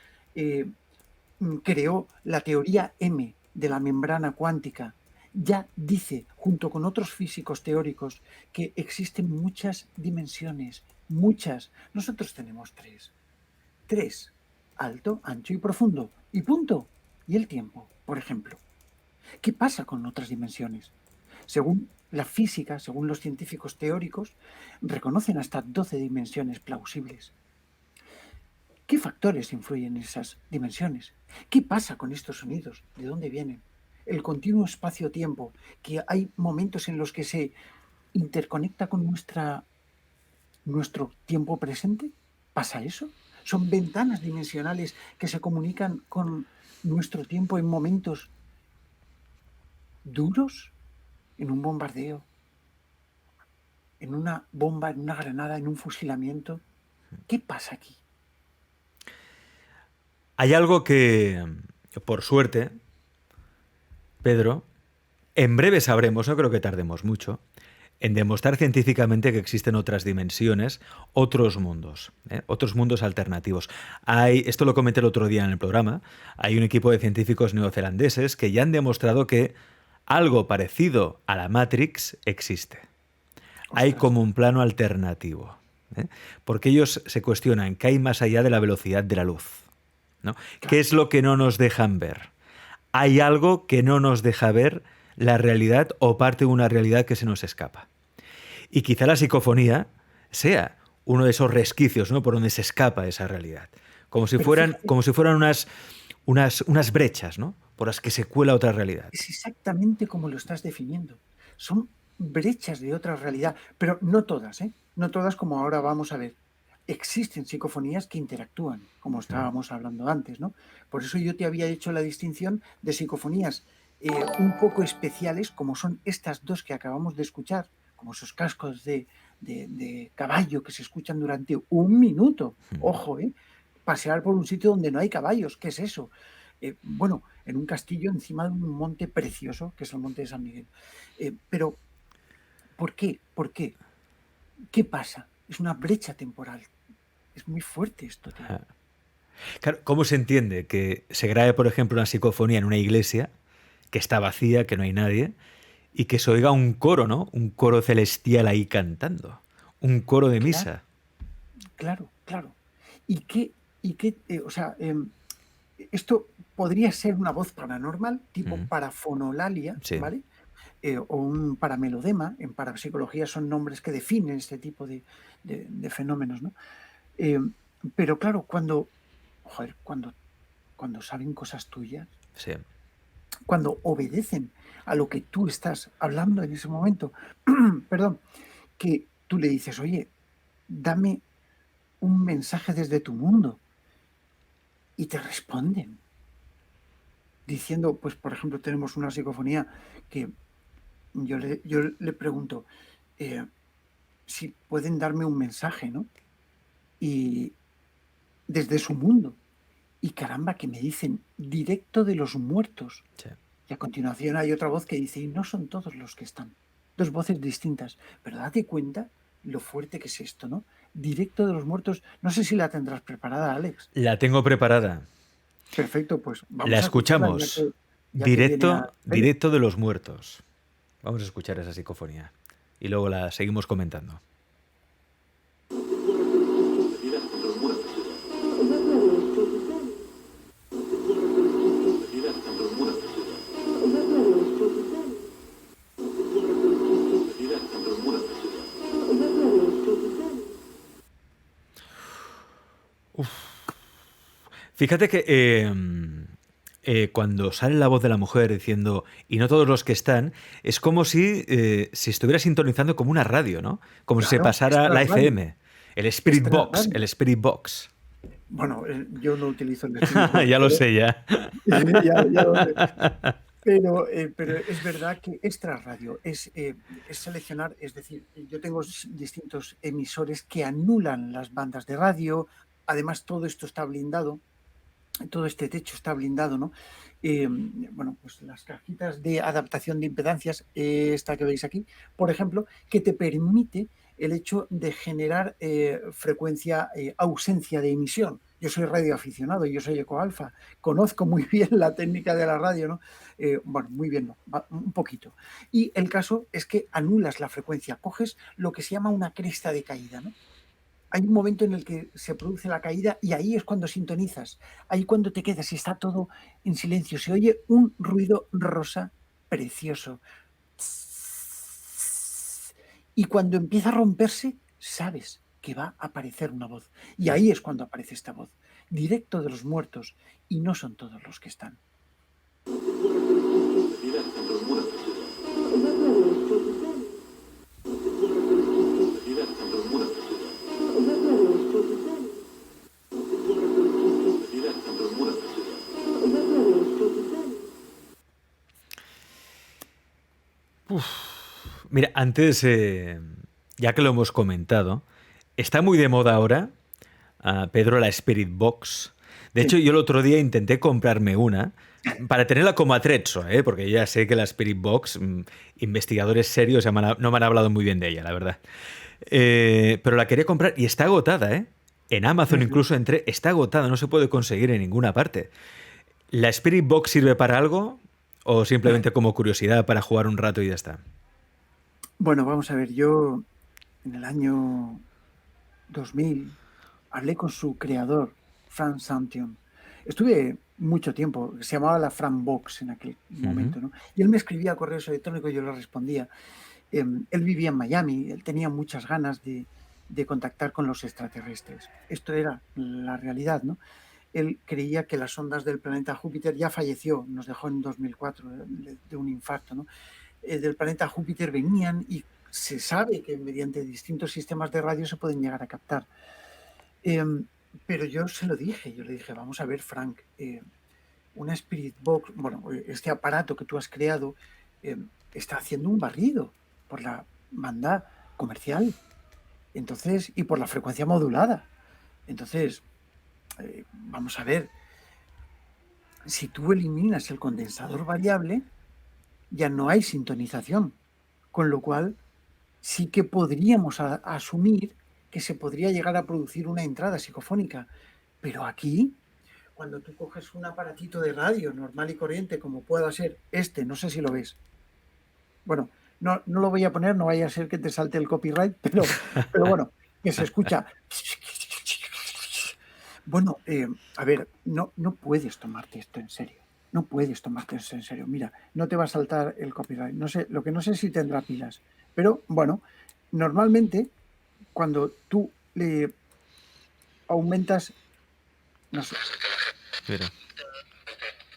Speaker 5: creó la teoría M de la membrana cuántica, ya dice, junto con otros físicos teóricos, que existen muchas dimensiones, muchas. Nosotros tenemos tres. Tres, alto, ancho y profundo. Y punto. Y el tiempo, por ejemplo. ¿Qué pasa con otras dimensiones? Según la física, según los científicos teóricos, reconocen hasta 12 dimensiones plausibles. ¿Qué factores influyen en esas dimensiones? ¿Qué pasa con estos sonidos? ¿De dónde vienen? El continuo espacio-tiempo, que hay momentos en los que se interconecta con nuestro tiempo presente. ¿Pasa eso? Son ventanas dimensionales que se comunican con nuestro tiempo en momentos duros, en un bombardeo, en una bomba, en una granada, en un fusilamiento. ¿Qué pasa aquí?
Speaker 1: Hay algo que, por suerte, Pedro, en breve sabremos, no creo que tardemos mucho, en demostrar científicamente que existen otras dimensiones, otros mundos alternativos. Esto lo comenté el otro día en el programa, hay un equipo de científicos neozelandeses que ya han demostrado que algo parecido a la Matrix existe. Hay
Speaker 5: Ostras.
Speaker 1: como un plano alternativo, ¿eh? Porque ellos se cuestionan qué hay más allá de la velocidad de la luz, ¿no? ¿Qué es lo que no nos dejan ver? Hay algo que no nos deja ver la realidad o parte de una realidad que se nos escapa. Y quizá la psicofonía sea uno de esos resquicios, ¿no?, por donde se escapa esa realidad. Como si fueran unas brechas, ¿no?, por las que se cuela otra realidad.
Speaker 5: Es exactamente como lo estás definiendo. Son brechas de otra realidad, pero no todas, ¿eh? No todas, como ahora vamos a ver. Existen psicofonías que interactúan, como estábamos hablando antes, ¿no? Por eso yo te había hecho la distinción de psicofonías un poco especiales, como son estas dos que acabamos de escuchar, como esos cascos de caballo que se escuchan durante un minuto. Ojo, pasear por un sitio donde no hay caballos, ¿qué es eso? Bueno, en un castillo encima de un monte precioso, que es el monte de San Miguel. Pero, ¿por qué? ¿Por qué? ¿Qué pasa? Es una brecha temporal. Es muy fuerte esto, tío.
Speaker 1: Claro, ¿cómo se entiende que se grabe, por ejemplo, una psicofonía en una iglesia que está vacía, que no hay nadie, y que se oiga un coro, ¿no? Un coro celestial ahí cantando. Un coro de misa.
Speaker 5: Claro. O sea, esto podría ser una voz paranormal, tipo parafonolalia,
Speaker 1: Sí.
Speaker 5: ¿vale? O un paramelodema. En parapsicología son nombres que definen este tipo de fenómenos, ¿no? Pero claro, cuando saben cosas tuyas,
Speaker 1: Sí.
Speaker 5: cuando obedecen a lo que tú estás hablando en ese momento, perdón, que tú le dices, oye, dame un mensaje desde tu mundo, y te responden diciendo, pues por ejemplo, tenemos una psicofonía que yo le pregunto si pueden darme un mensaje, ¿no? Y desde su mundo. Y caramba, que me dicen directo de los muertos.
Speaker 1: Sí.
Speaker 5: Y a continuación hay otra voz que dice, y no son todos los que están. Dos voces distintas. Pero date cuenta lo fuerte que es esto, ¿no? Directo de los muertos. No sé si la tendrás preparada, Alex.
Speaker 1: La tengo preparada.
Speaker 5: Perfecto, pues
Speaker 1: La
Speaker 5: vamos a escucharla
Speaker 1: escuchamos.
Speaker 5: ya que viene a
Speaker 1: Directo, directo de los muertos. Vamos a escuchar esa psicofonía. Y luego la seguimos comentando. Fíjate que cuando sale la voz de la mujer diciendo y no todos los que están, es como si estuviera sintonizando como una radio, ¿no? Como si se
Speaker 5: Claro,
Speaker 1: pasara
Speaker 5: extra
Speaker 1: la
Speaker 5: radio.
Speaker 1: FM. El Spirit
Speaker 5: Extra
Speaker 1: Box,
Speaker 5: radio.
Speaker 1: el Spirit Box.
Speaker 5: Bueno, yo no utilizo el Spirit Box,
Speaker 1: Ya lo
Speaker 5: pero
Speaker 1: sé, ya.
Speaker 5: ya lo sé. Pero es verdad que extra radio es seleccionar, es decir, yo tengo distintos emisores que anulan las bandas de radio, además todo esto está blindado, todo este techo está blindado, ¿no? Bueno, pues las cajitas de adaptación de impedancias, esta que veis aquí, por ejemplo, que te permite el hecho de generar frecuencia, ausencia de emisión. Yo soy radioaficionado, yo soy ecoalfa, conozco muy bien la técnica de la radio, ¿no? Bueno, muy bien, no, un poquito. Y el caso es que anulas la frecuencia, coges lo que se llama una cresta de caída, ¿no? Hay un momento en el que se produce la caída y ahí es cuando sintonizas, ahí cuando te quedas y está todo en silencio, se oye un ruido rosa precioso. Y cuando empieza a romperse, sabes que va a aparecer una voz. Y ahí es cuando aparece esta voz, directo de los muertos, y no son todos los que están.
Speaker 1: Mira, antes, ya que lo hemos comentado, está muy de moda ahora, Pedro, la Spirit Box. De hecho,
Speaker 5: Sí.
Speaker 1: yo el otro día intenté comprarme una para tenerla como atrezzo, porque yo ya sé que la Spirit Box, investigadores serios no me han hablado muy bien de ella, la verdad. Pero la quería comprar y está agotada, ¿eh? En Amazon incluso entré, está agotada, no se puede conseguir en ninguna parte. ¿La Spirit Box sirve para algo o simplemente como curiosidad para jugar un rato y ya está?
Speaker 5: Bueno, vamos a ver, yo en el año 2000 hablé con su creador, Frank Santion. Estuve mucho tiempo, se llamaba la Fran Box en aquel momento, ¿no? Y él me escribía correos electrónicos y yo le respondía. Él vivía en Miami, él tenía muchas ganas de contactar con los extraterrestres. Esto era la realidad, ¿no? Él creía que las ondas del planeta Júpiter, ya falleció, nos dejó en 2004 de un infarto, ¿no? Del planeta Júpiter venían y se sabe que mediante distintos sistemas de radio se pueden llegar a captar. Pero yo se lo dije, yo le dije, vamos a ver, Frank, una Spirit Box, bueno, este aparato que tú has creado está haciendo un barrido por la banda comercial, entonces, y por la frecuencia modulada. Entonces, vamos a ver, si tú eliminas el condensador variable, ya no hay sintonización, con lo cual sí que podríamos asumir que se podría llegar a producir una entrada psicofónica, pero aquí, cuando tú coges un aparatito de radio normal y corriente, como pueda ser este, no sé si lo ves, bueno, no lo voy a poner, no vaya a ser que te salte el copyright, pero bueno, que se escucha. Bueno, a ver, no puedes tomarte esto en serio. No puedes tomarte esto en serio. Mira, no te va a saltar el copyright. No sé, lo que no sé es si tendrá pilas. Pero bueno, normalmente cuando tú le aumentas, no sé.
Speaker 1: Mira.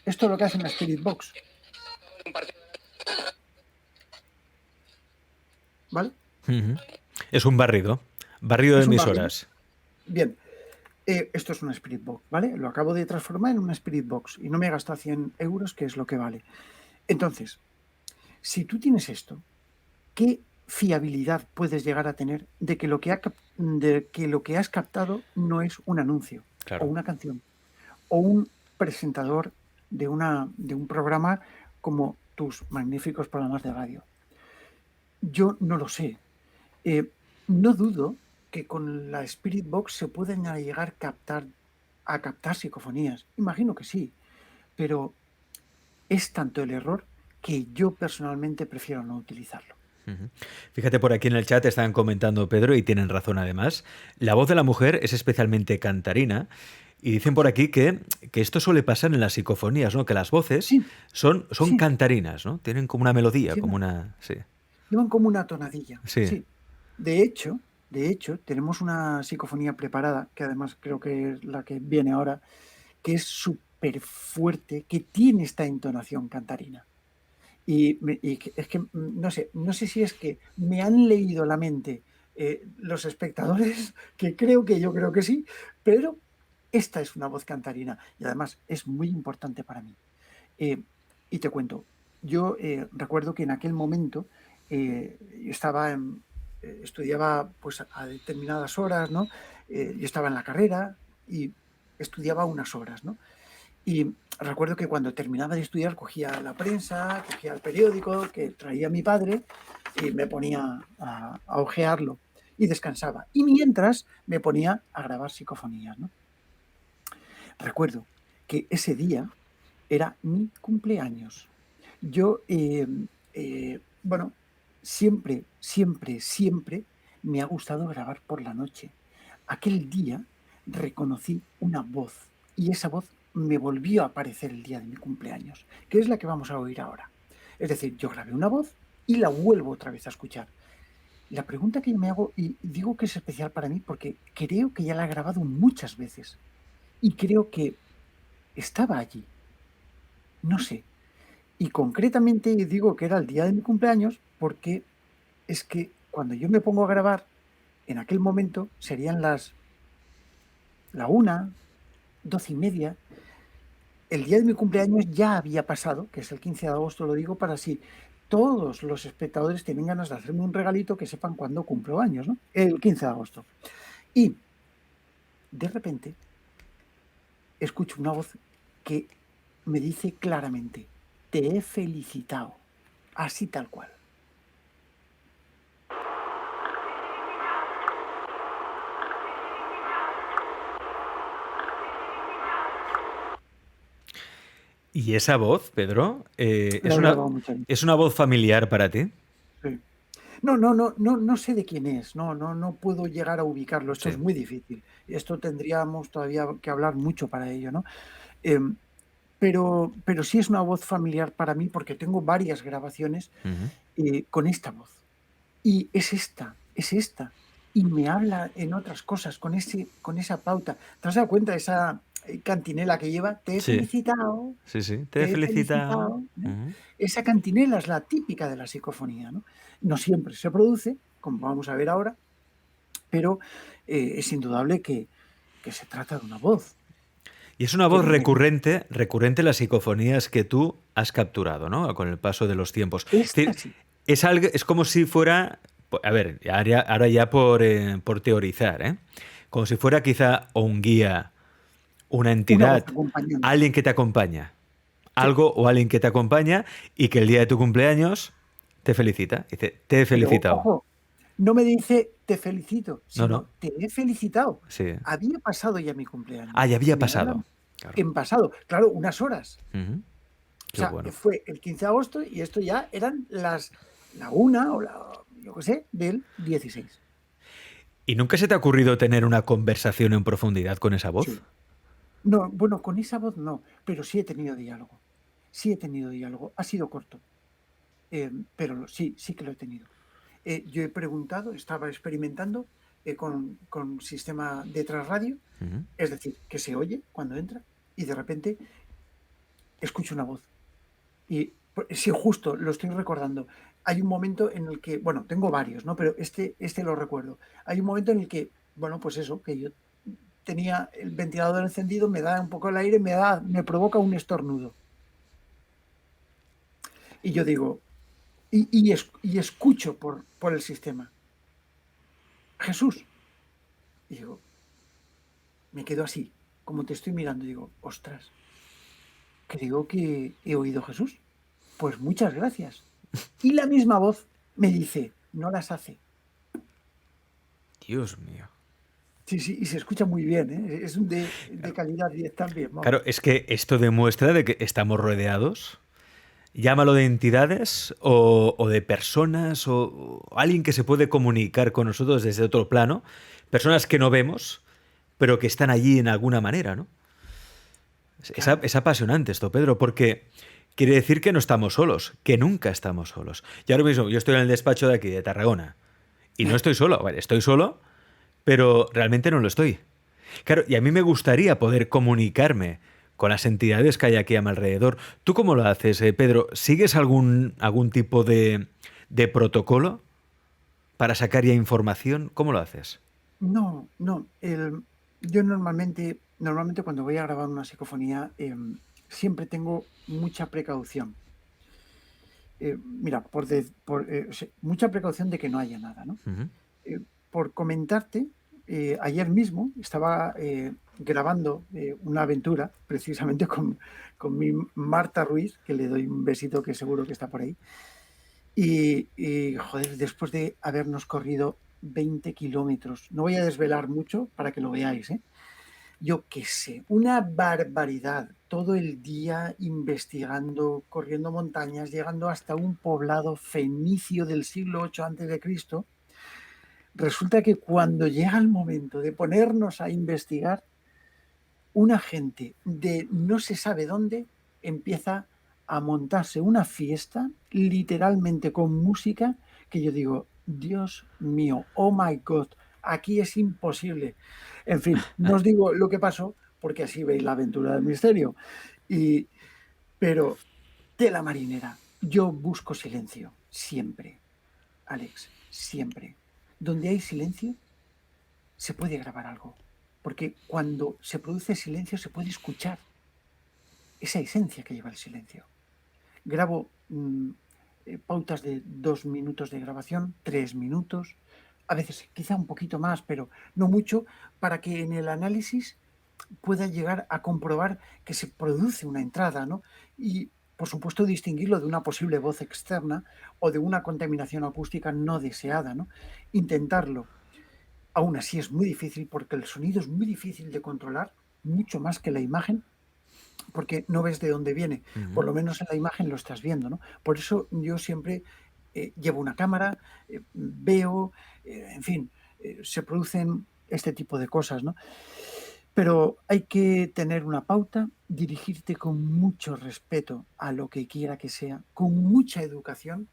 Speaker 5: Esto es lo que hace en la Spirit Box. ¿Vale?
Speaker 1: Es un barrido. Barrido de
Speaker 5: Es un
Speaker 1: emisoras.
Speaker 5: Bien. Esto es una Spirit Box, ¿vale? Lo acabo de transformar en una Spirit Box y no me he gastado 100 euros, que es lo que vale. Entonces, si tú tienes esto, ¿qué fiabilidad puedes llegar a tener de que lo que has captado no es un anuncio,
Speaker 1: Claro.
Speaker 5: o una canción, o un presentador de un programa como tus magníficos programas de radio. Yo no lo sé. No dudo que con la Spirit Box se pueden llegar a captar psicofonías. Imagino que sí, pero es tanto el error que yo personalmente prefiero no utilizarlo.
Speaker 1: Fíjate, por aquí en el chat están comentando, Pedro, y tienen razón además. La voz de la mujer es especialmente cantarina. Y dicen por aquí que esto suele pasar en las psicofonías, ¿no? Que las voces
Speaker 5: Sí,
Speaker 1: son
Speaker 5: sí,
Speaker 1: cantarinas, ¿no? Tienen como una melodía, como
Speaker 5: llevan,
Speaker 1: una... Sí,
Speaker 5: llevan como una tonadilla.
Speaker 1: sí.
Speaker 5: Sí. De hecho, tenemos una psicofonía preparada, que además creo que es la que viene ahora, que es súper fuerte, que tiene esta entonación cantarina. Es que no sé si es que me han leído la mente los espectadores, que yo creo que sí, pero esta es una voz cantarina y además es muy importante para mí. Y te cuento, yo recuerdo que en aquel momento estudiaba pues a determinadas horas, ¿no? Yo estaba en la carrera y estudiaba unas horas, ¿no? Y recuerdo que cuando terminaba de estudiar cogía la prensa, cogía el periódico que traía mi padre y me ponía a hojearlo y descansaba. Y mientras me ponía a grabar psicofonías, ¿no? Recuerdo que ese día era mi cumpleaños. Yo, bueno, siempre me ha gustado grabar por la noche. Aquel día reconocí una voz y esa voz me volvió a aparecer el día de mi cumpleaños, que es la que vamos a oír ahora. Es decir, yo grabé una voz y la vuelvo otra vez a escuchar. La pregunta que yo me hago, y digo que es especial para mí porque creo que ya la he grabado muchas veces y creo que estaba allí. No sé. Y concretamente digo que era el día de mi cumpleaños porque es que cuando yo me pongo a grabar, en aquel momento serían la 1, 12:30. El día de mi cumpleaños ya había pasado, que es el 15 de agosto, lo digo para así todos los espectadores tienen ganas de hacerme un regalito que sepan cuándo cumplo años, ¿no? El 15 de agosto. Y de repente escucho una voz que me dice claramente, te he felicitado, así tal cual.
Speaker 1: ¿Y esa voz, Pedro,
Speaker 5: La he grabado muchas veces.
Speaker 1: es una voz familiar para ti?
Speaker 5: Sí. No sé de quién es, no puedo llegar a ubicarlo, esto es
Speaker 1: Sí.
Speaker 5: muy difícil. Esto tendríamos todavía que hablar mucho para ello, ¿no? Em, pero sí es una voz familiar para mí porque tengo varias grabaciones con esta voz. Y es esta. Y me habla en otras cosas, con esa pauta. ¿Te has dado cuenta de esa cantinela que lleva? Te he
Speaker 1: Sí,
Speaker 5: felicitado,
Speaker 1: sí, sí. Te he
Speaker 5: te he
Speaker 1: felicitado.
Speaker 5: felicitado. Esa cantinela es la típica de la psicofonía, ¿no? No siempre se produce, como vamos a ver ahora, pero es indudable que se trata de una voz.
Speaker 1: Y es una
Speaker 5: Que
Speaker 1: voz recurrente en las psicofonías que tú has capturado, ¿no? Con el paso de los tiempos. Es
Speaker 5: esta
Speaker 1: decir,
Speaker 5: sí.
Speaker 1: es como si fuera, a ver, ahora ya por teorizar, ¿eh? Como si fuera quizá un guía, una
Speaker 5: Una voz
Speaker 1: entidad,
Speaker 5: acompañante.
Speaker 1: alguien que te acompaña.
Speaker 5: Sí.
Speaker 1: Algo o alguien que te acompaña y que el día de tu cumpleaños te felicita. Dice, te he
Speaker 5: Pero,
Speaker 1: felicitado.
Speaker 5: ojo, no me dice te felicito,
Speaker 1: No, no.
Speaker 5: sino te he felicitado.
Speaker 1: Sí.
Speaker 5: Había pasado ya mi
Speaker 1: Ah,
Speaker 5: cumpleaños.
Speaker 1: ya había
Speaker 5: Me hablan
Speaker 1: pasado. Claro.
Speaker 5: en pasado, claro, unas horas.
Speaker 1: Ujú.
Speaker 5: O
Speaker 1: Qué
Speaker 5: sea,
Speaker 1: bueno.
Speaker 5: fue el 15 de agosto y esto ya eran la 1 o yo qué sé, del 16.
Speaker 1: ¿Y nunca se te ha ocurrido tener una conversación en profundidad con esa voz?
Speaker 5: Sí. No, bueno, con esa voz no, pero sí he tenido diálogo. Sí he tenido diálogo. Ha sido corto, pero sí que lo he tenido. Yo he preguntado, estaba experimentando con sistema de trasradio, es decir, que se oye cuando entra y de repente escucho una voz. Y sí, justo lo estoy recordando. Hay un momento en el que, bueno, tengo varios, ¿no? Pero este lo recuerdo. Hay un momento en el que, bueno, pues eso, que yo tenía el ventilador encendido, me da un poco el aire, me provoca un estornudo. Y yo digo, y escucho por el sistema, Jesús. Y digo, me quedo así, como te estoy mirando, y digo, ostras, creo que he oído Jesús. pues muchas gracias. Y la misma voz me dice, no las hace.
Speaker 1: Dios mío.
Speaker 5: Sí, sí, y se escucha muy bien, ¿eh? Es de calidad 10 también,
Speaker 1: Claro,
Speaker 5: vamos.
Speaker 1: es que esto demuestra de que estamos rodeados. Llámalo de entidades o de personas o alguien que se puede comunicar con nosotros desde otro plano. Personas que no vemos, pero que están allí en alguna manera, ¿no?
Speaker 5: Claro.
Speaker 1: Es apasionante esto, Pedro, porque quiere decir que no estamos solos, que nunca estamos solos. Y ahora mismo yo estoy en el despacho de aquí, de Tarragona, y no estoy solo. Vale, estoy solo, pero realmente no lo estoy. Claro, y a mí me gustaría poder comunicarme con las entidades que hay aquí a mi alrededor. ¿Tú cómo lo haces, Pedro? ¿Sigues algún tipo de protocolo para sacar ya información? ¿Cómo lo haces?
Speaker 5: No, no. Yo normalmente cuando voy a grabar una psicofonía, siempre tengo mucha precaución. Mira, mucha precaución de que no haya nada, ¿no?
Speaker 1: Ujú.
Speaker 5: Por comentarte, ayer mismo estaba grabando una aventura, precisamente con mi Marta Ruiz, que le doy un besito que seguro que está por ahí. Joder, después de habernos corrido 20 kilómetros, no voy a desvelar mucho para que lo veáis, ¿eh? Yo qué sé, una barbaridad, todo el día investigando, corriendo montañas, llegando hasta un poblado fenicio del siglo VIII a.C. Resulta que cuando llega el momento de ponernos a investigar, una gente de no se sabe dónde empieza a montarse una fiesta, literalmente con música, que yo digo, Dios mío, oh my God, aquí es imposible. En fin, no os digo lo que pasó, porque así veis la aventura del misterio. Y, pero, tela marinera, yo busco silencio, siempre, Alex, siempre. Donde hay silencio, se puede grabar algo, porque cuando se produce silencio se puede escuchar esa esencia que lleva el silencio. Grabo pautas de 2 minutos de grabación, 3 minutos, a veces quizá un poquito más, pero no mucho, para que en el análisis pueda llegar a comprobar que se produce una entrada, ¿no? Y, por supuesto, distinguirlo de una posible voz externa o de una contaminación acústica no deseada, ¿no? Intentarlo. Aún así es muy difícil porque el sonido es muy difícil de controlar, mucho más que la imagen, porque no ves de dónde viene.
Speaker 1: Ujú.
Speaker 5: Por lo menos en la imagen lo estás viendo, ¿no? Por eso yo siempre llevo una cámara, veo, en fin, se producen este tipo de cosas, ¿no? Pero hay que tener una pauta, dirigirte con mucho respeto a lo que quiera que sea, con mucha educación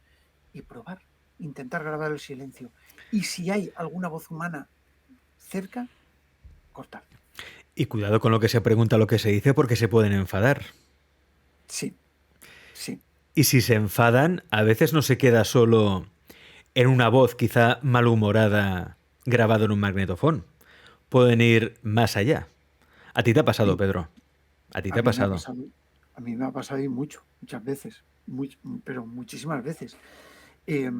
Speaker 5: y probar, intentar grabar el silencio. Y si hay alguna voz humana cerca, cortar.
Speaker 1: Y cuidado con lo que se pregunta, lo que se dice, porque se pueden enfadar.
Speaker 5: Sí, sí.
Speaker 1: Y si se enfadan, a veces no se queda solo en una voz quizá malhumorada grabado en un magnetofón. Pueden ir más allá. A ti te ha pasado,
Speaker 5: Y
Speaker 1: Pedro. A ti
Speaker 5: a
Speaker 1: te ha
Speaker 5: mí me ha
Speaker 1: pasado.
Speaker 5: pasado, a mí me ha pasado y mucho, muchas veces, pero muchísimas veces. Eh,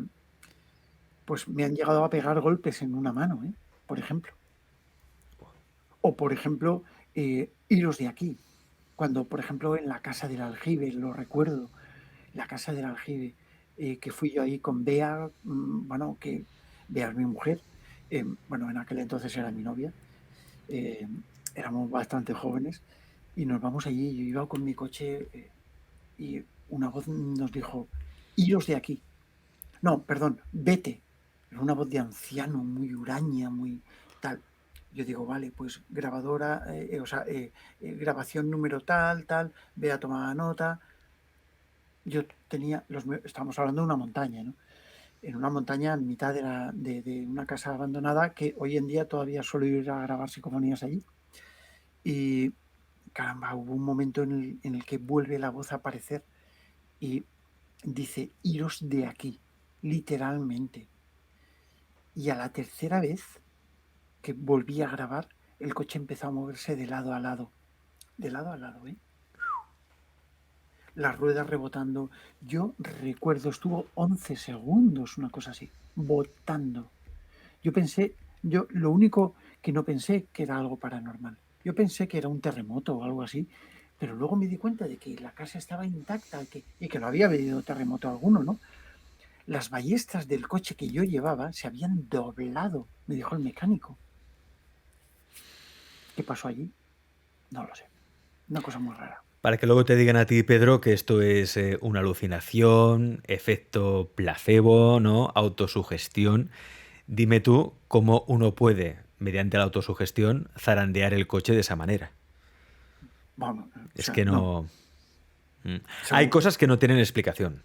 Speaker 5: pues me han llegado a pegar golpes en una mano, ¿eh? Por ejemplo. O, por ejemplo, iros de aquí. Cuando, por ejemplo, en la Casa del Aljibe, lo recuerdo, la Casa del Aljibe, que fui yo ahí con Bea, bueno, que Bea es mi mujer, bueno, en aquel entonces era mi novia, eh, éramos bastante jóvenes, y nos vamos allí, yo iba con mi coche y una voz nos dijo, iros de aquí. No, perdón, vete. Era una voz de anciano, muy huraña, muy tal. Yo digo, vale, pues grabadora, grabación número tal, tal, ve a tomar nota. Yo tenía, estábamos hablando de una montaña, ¿no? En una montaña en mitad de una casa abandonada que hoy en día todavía suelo ir a grabar psicofonías allí. Y caramba, hubo un momento en el que vuelve la voz a aparecer y dice, iros de aquí, literalmente. Y a la tercera vez que volví a grabar, el coche empezó a moverse de lado a lado. De lado a lado, ¿eh? Las ruedas rebotando. Yo recuerdo, estuvo 11 segundos, una cosa así, botando. Yo lo único que no pensé que era algo paranormal. Yo pensé que era un terremoto o algo así, pero luego me di cuenta de que la casa estaba intacta y que no había habido terremoto alguno, ¿no? Las ballestas del coche que yo llevaba se habían doblado, me dijo el mecánico. ¿Qué pasó allí? No lo sé. Una cosa muy rara.
Speaker 1: Para que luego te digan a ti, Pedro, que esto es una alucinación, efecto placebo, ¿no? Autosugestión. Dime tú cómo uno puede, mediante la autosugestión, zarandear el coche de esa manera.
Speaker 5: Vamos, o
Speaker 1: Es
Speaker 5: sea,
Speaker 1: que
Speaker 5: no.
Speaker 1: no. Hay
Speaker 5: Seguro.
Speaker 1: cosas que no tienen explicación.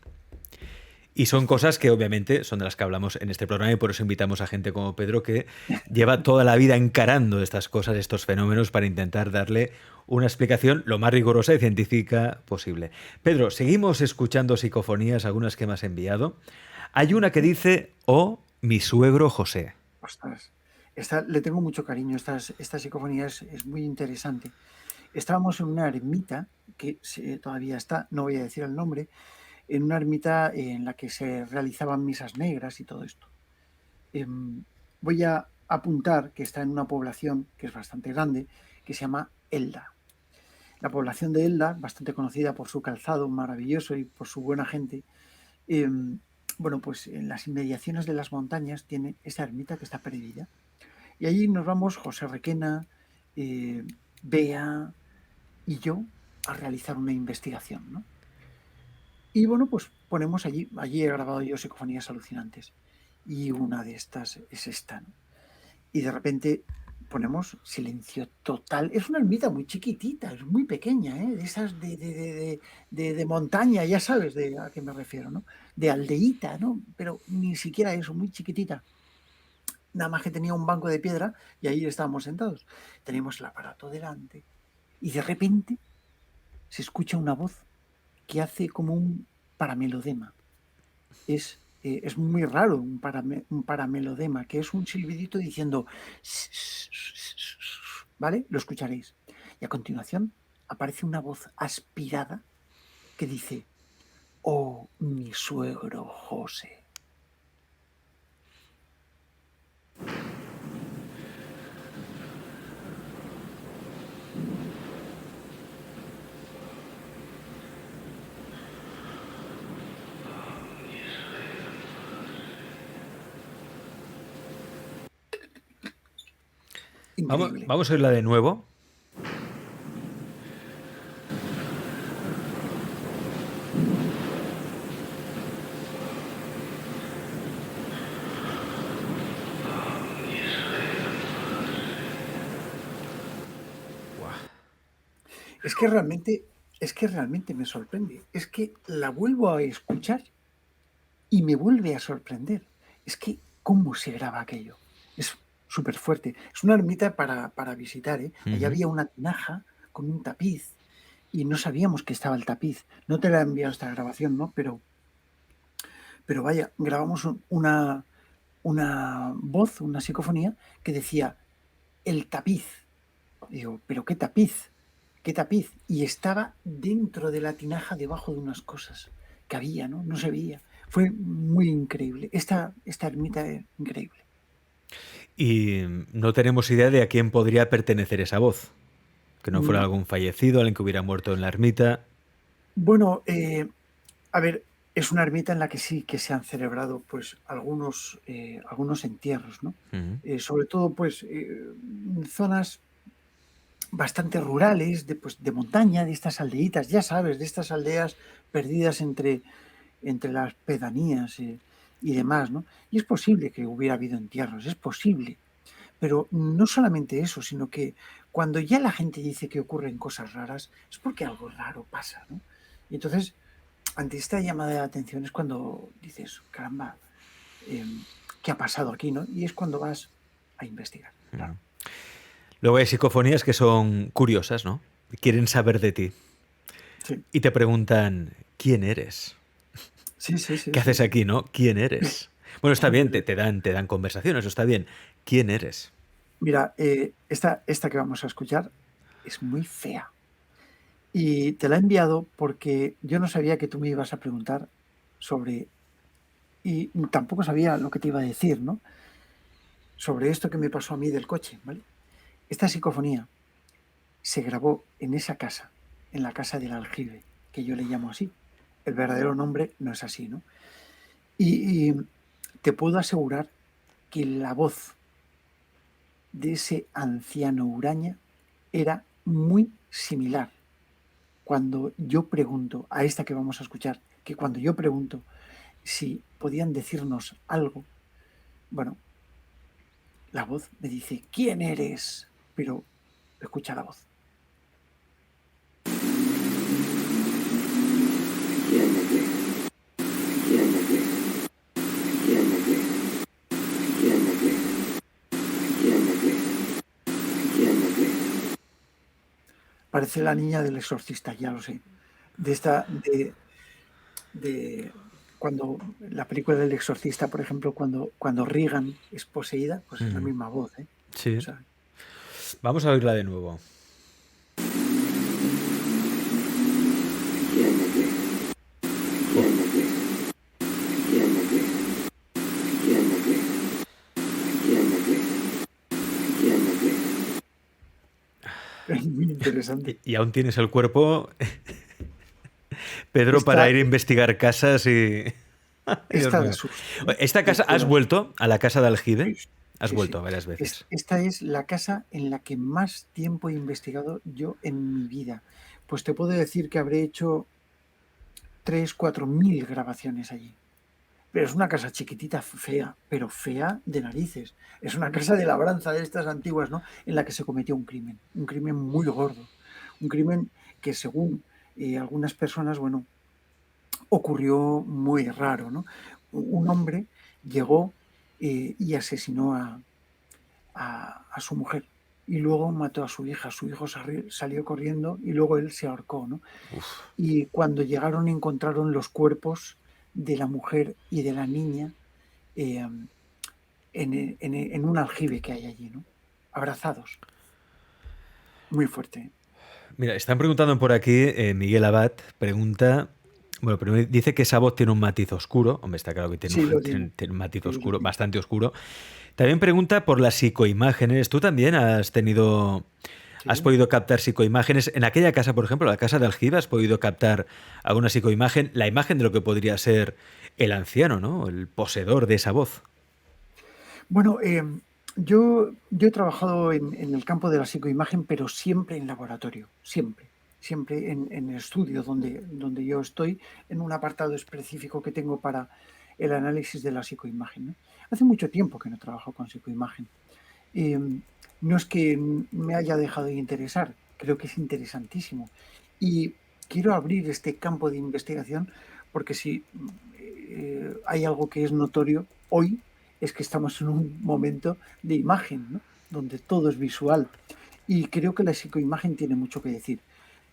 Speaker 1: Y son cosas que obviamente son de las que hablamos en este programa y por eso invitamos a gente como Pedro que lleva toda la vida encarando estas cosas, estos fenómenos, para intentar darle una explicación lo más rigurosa y científica posible. Pedro, seguimos escuchando psicofonías, algunas que me has enviado. Hay una que dice, oh, mi suegro José.
Speaker 5: Ostras, le tengo mucho cariño. Esta psicofonía es muy interesante. Estábamos en una ermita que todavía está, no voy a decir el nombre, en una ermita en la que se realizaban misas negras y todo esto. Voy a apuntar que está en una población que es bastante grande, que se llama Elda. La población de Elda, bastante conocida por su calzado maravilloso y por su buena gente, bueno, pues en las inmediaciones de las montañas tiene esa ermita que está perdida. Y allí nos vamos José Requena, Bea y yo a realizar una investigación, ¿no? Y bueno, pues ponemos allí he grabado yo psicofonías alucinantes. Y una de estas es esta, ¿no? Y de repente ponemos silencio total. Es una ermita muy chiquitita, es muy pequeña, ¿eh? De esas de montaña, ya sabes a qué me refiero, ¿no? De aldeíta, ¿no? Pero ni siquiera eso, muy chiquitita. Nada más que tenía un banco de piedra y ahí estábamos sentados. Teníamos el aparato delante y de repente se escucha una voz que hace como un paramelodema. Es muy raro un paramelodema, que es un silbidito diciendo, ¿vale? Lo escucharéis. Y a continuación aparece una voz aspirada que dice, oh, mi suegro José. Increíble.
Speaker 1: Vamos a oírla de nuevo.
Speaker 5: Es que realmente me sorprende. Es que la vuelvo a escuchar y me vuelve a sorprender. Es que, ¿cómo se graba aquello? Es súper fuerte. Es una ermita para visitar, ¿eh? Allí había una tinaja con un tapiz y no sabíamos que estaba el tapiz. No te la he enviado esta grabación, ¿no? Pero vaya, grabamos una voz, una psicofonía que decía, el tapiz. Digo, ¿pero qué tapiz? ¿Qué tapiz? Y estaba dentro de la tinaja, debajo de unas cosas que había, ¿no? No se veía. Fue muy increíble. Esta ermita es increíble.
Speaker 1: Y no tenemos idea de a quién podría pertenecer esa voz. Que no fuera algún fallecido, alguien que hubiera muerto en la ermita.
Speaker 5: Bueno, a ver, es una ermita en la que sí que se han celebrado pues algunos entierros, ¿no? Sobre todo pues zonas bastante rurales, de montaña, de estas aldeitas, ya sabes, de estas aldeas perdidas entre las pedanías y demás, ¿no? Y es posible que hubiera habido entierros, es posible. Pero no solamente eso, sino que cuando ya la gente dice que ocurren cosas raras, es porque algo raro pasa, ¿no? Y entonces, ante esta llamada de atención es cuando dices, caramba, ¿qué ha pasado aquí, no? Y es cuando vas a investigar, claro.
Speaker 1: Luego hay psicofonías que son curiosas, ¿no? Quieren saber de ti.
Speaker 5: Sí.
Speaker 1: Y te preguntan, ¿quién eres?
Speaker 5: Sí.
Speaker 1: ¿Qué haces aquí, no? ¿Quién eres? Bueno, está bien, te dan conversación, eso está bien. ¿Quién eres?
Speaker 5: Mira, esta que vamos a escuchar es muy fea. Y te la he enviado porque yo no sabía que tú me ibas a preguntar sobre... Y tampoco sabía lo que te iba a decir, ¿no? Sobre esto que me pasó a mí del coche, ¿vale? Esta psicofonía se grabó en esa casa. en la casa del aljibe, que yo le llamo así. El verdadero nombre no es así, ¿no? Y te puedo asegurar que la voz de ese anciano Uraña era muy similar. Cuando yo pregunto, a esta que vamos a escuchar, que cuando yo pregunto si podían decirnos algo, bueno, la voz me dice, ¿quién eres? Pero escucha la voz. Parece la niña del exorcista, ya lo sé. De cuando la película del exorcista, por ejemplo, cuando Regan es poseída, pues es la misma voz, ¿eh?
Speaker 1: Sí.
Speaker 5: O sea,
Speaker 1: Vamos a oírla de nuevo.
Speaker 5: es muy interesante.
Speaker 1: Y aún tienes el cuerpo, Pedro, para ir a investigar casas y...
Speaker 5: Está de susto.
Speaker 1: ¿Esta casa, has vuelto a la casa de aljibe?
Speaker 5: Sí,
Speaker 1: Has
Speaker 5: sí,
Speaker 1: vuelto
Speaker 5: sí.
Speaker 1: varias veces.
Speaker 5: Esta es la casa en la que más tiempo he investigado yo en mi vida. Pues te puedo decir que habré hecho 3.000-4.000 grabaciones allí. Pero es una casa chiquitita, fea, pero fea de narices. Es una casa de labranza de estas antiguas, ¿no? En la que se cometió un crimen muy gordo. Un crimen que según algunas personas, bueno, ocurrió muy raro, ¿no? Un hombre llegó y asesinó a su mujer y luego mató a su hija. Su hijo salió corriendo y luego él se ahorcó, ¿no? Y cuando llegaron encontraron los cuerpos de la mujer y de la niña en un aljibe que hay allí, ¿no? Abrazados. Muy fuerte.
Speaker 1: Mira, están preguntando por aquí, Miguel Abad pregunta, bueno, primero dice que esa voz tiene un matiz oscuro, hombre, está claro que tiene,
Speaker 5: Sí,
Speaker 1: tiene un matiz
Speaker 5: Sí,
Speaker 1: oscuro, bastante oscuro. También pregunta por las psicoimágenes. ¿Tú también has tenido, has
Speaker 5: Sí.
Speaker 1: podido captar psicoimágenes? En aquella casa, por ejemplo, la casa de aljibe, ¿has podido captar alguna psicoimagen? La imagen de lo que podría ser el anciano, ¿no? El poseedor de esa voz.
Speaker 5: Bueno, yo he trabajado en el campo de la psicoimagen, pero siempre en laboratorio, siempre en el estudio donde yo estoy, en un apartado específico que tengo para el análisis de la psicoimagen, ¿no? Hace mucho tiempo que no trabajo con psicoimagen. No es que me haya dejado de interesar, creo que es interesantísimo. Y quiero abrir este campo de investigación porque si hay algo que es notorio hoy, es que estamos en un momento de imagen, ¿no? Donde todo es visual. Y creo que la psicoimagen tiene mucho que decir.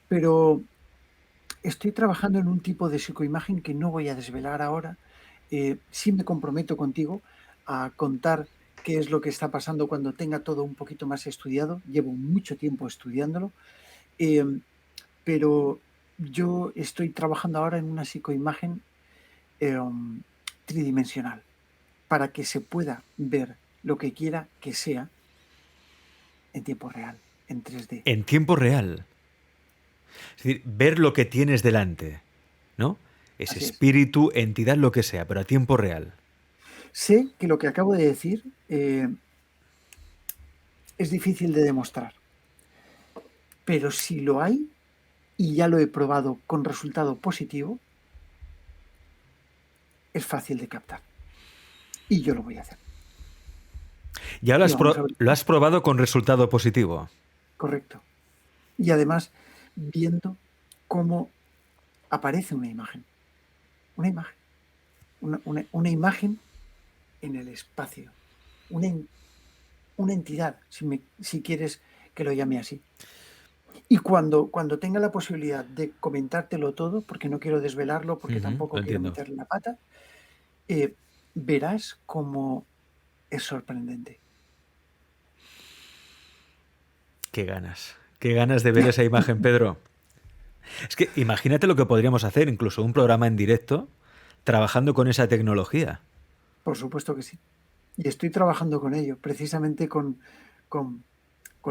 Speaker 5: Pero estoy trabajando en un tipo de psicoimagen que no voy a desvelar ahora. Sí me comprometo contigo a contar qué es lo que está pasando cuando tenga todo un poquito más estudiado. Llevo mucho tiempo estudiándolo. Pero yo estoy trabajando ahora en una psicoimagen tridimensional, para que se pueda ver lo que quiera que sea en tiempo real, en 3D.
Speaker 1: En tiempo real. Es decir, ver lo que tienes delante, ¿no? Ese
Speaker 5: Así es.
Speaker 1: espíritu, entidad, lo que sea, pero a tiempo real.
Speaker 5: Sé que lo que acabo de decir es difícil de demostrar, pero si lo hay, y ya lo he probado con resultado positivo, es fácil de captar. Y yo lo voy a hacer.
Speaker 1: Ya lo has probado con resultado positivo.
Speaker 5: Correcto. Y además, viendo cómo aparece una imagen. Una imagen. Una imagen en el espacio. Una entidad, si quieres que lo llame así. Y cuando tenga la posibilidad de comentártelo todo, porque no quiero desvelarlo, porque tampoco quiero meterle la pata, verás cómo es sorprendente.
Speaker 1: Qué ganas de ver esa imagen, Pedro. Es que imagínate lo que podríamos hacer, incluso un programa en directo, trabajando con esa tecnología.
Speaker 5: Por supuesto que sí. Y estoy trabajando con ello, precisamente con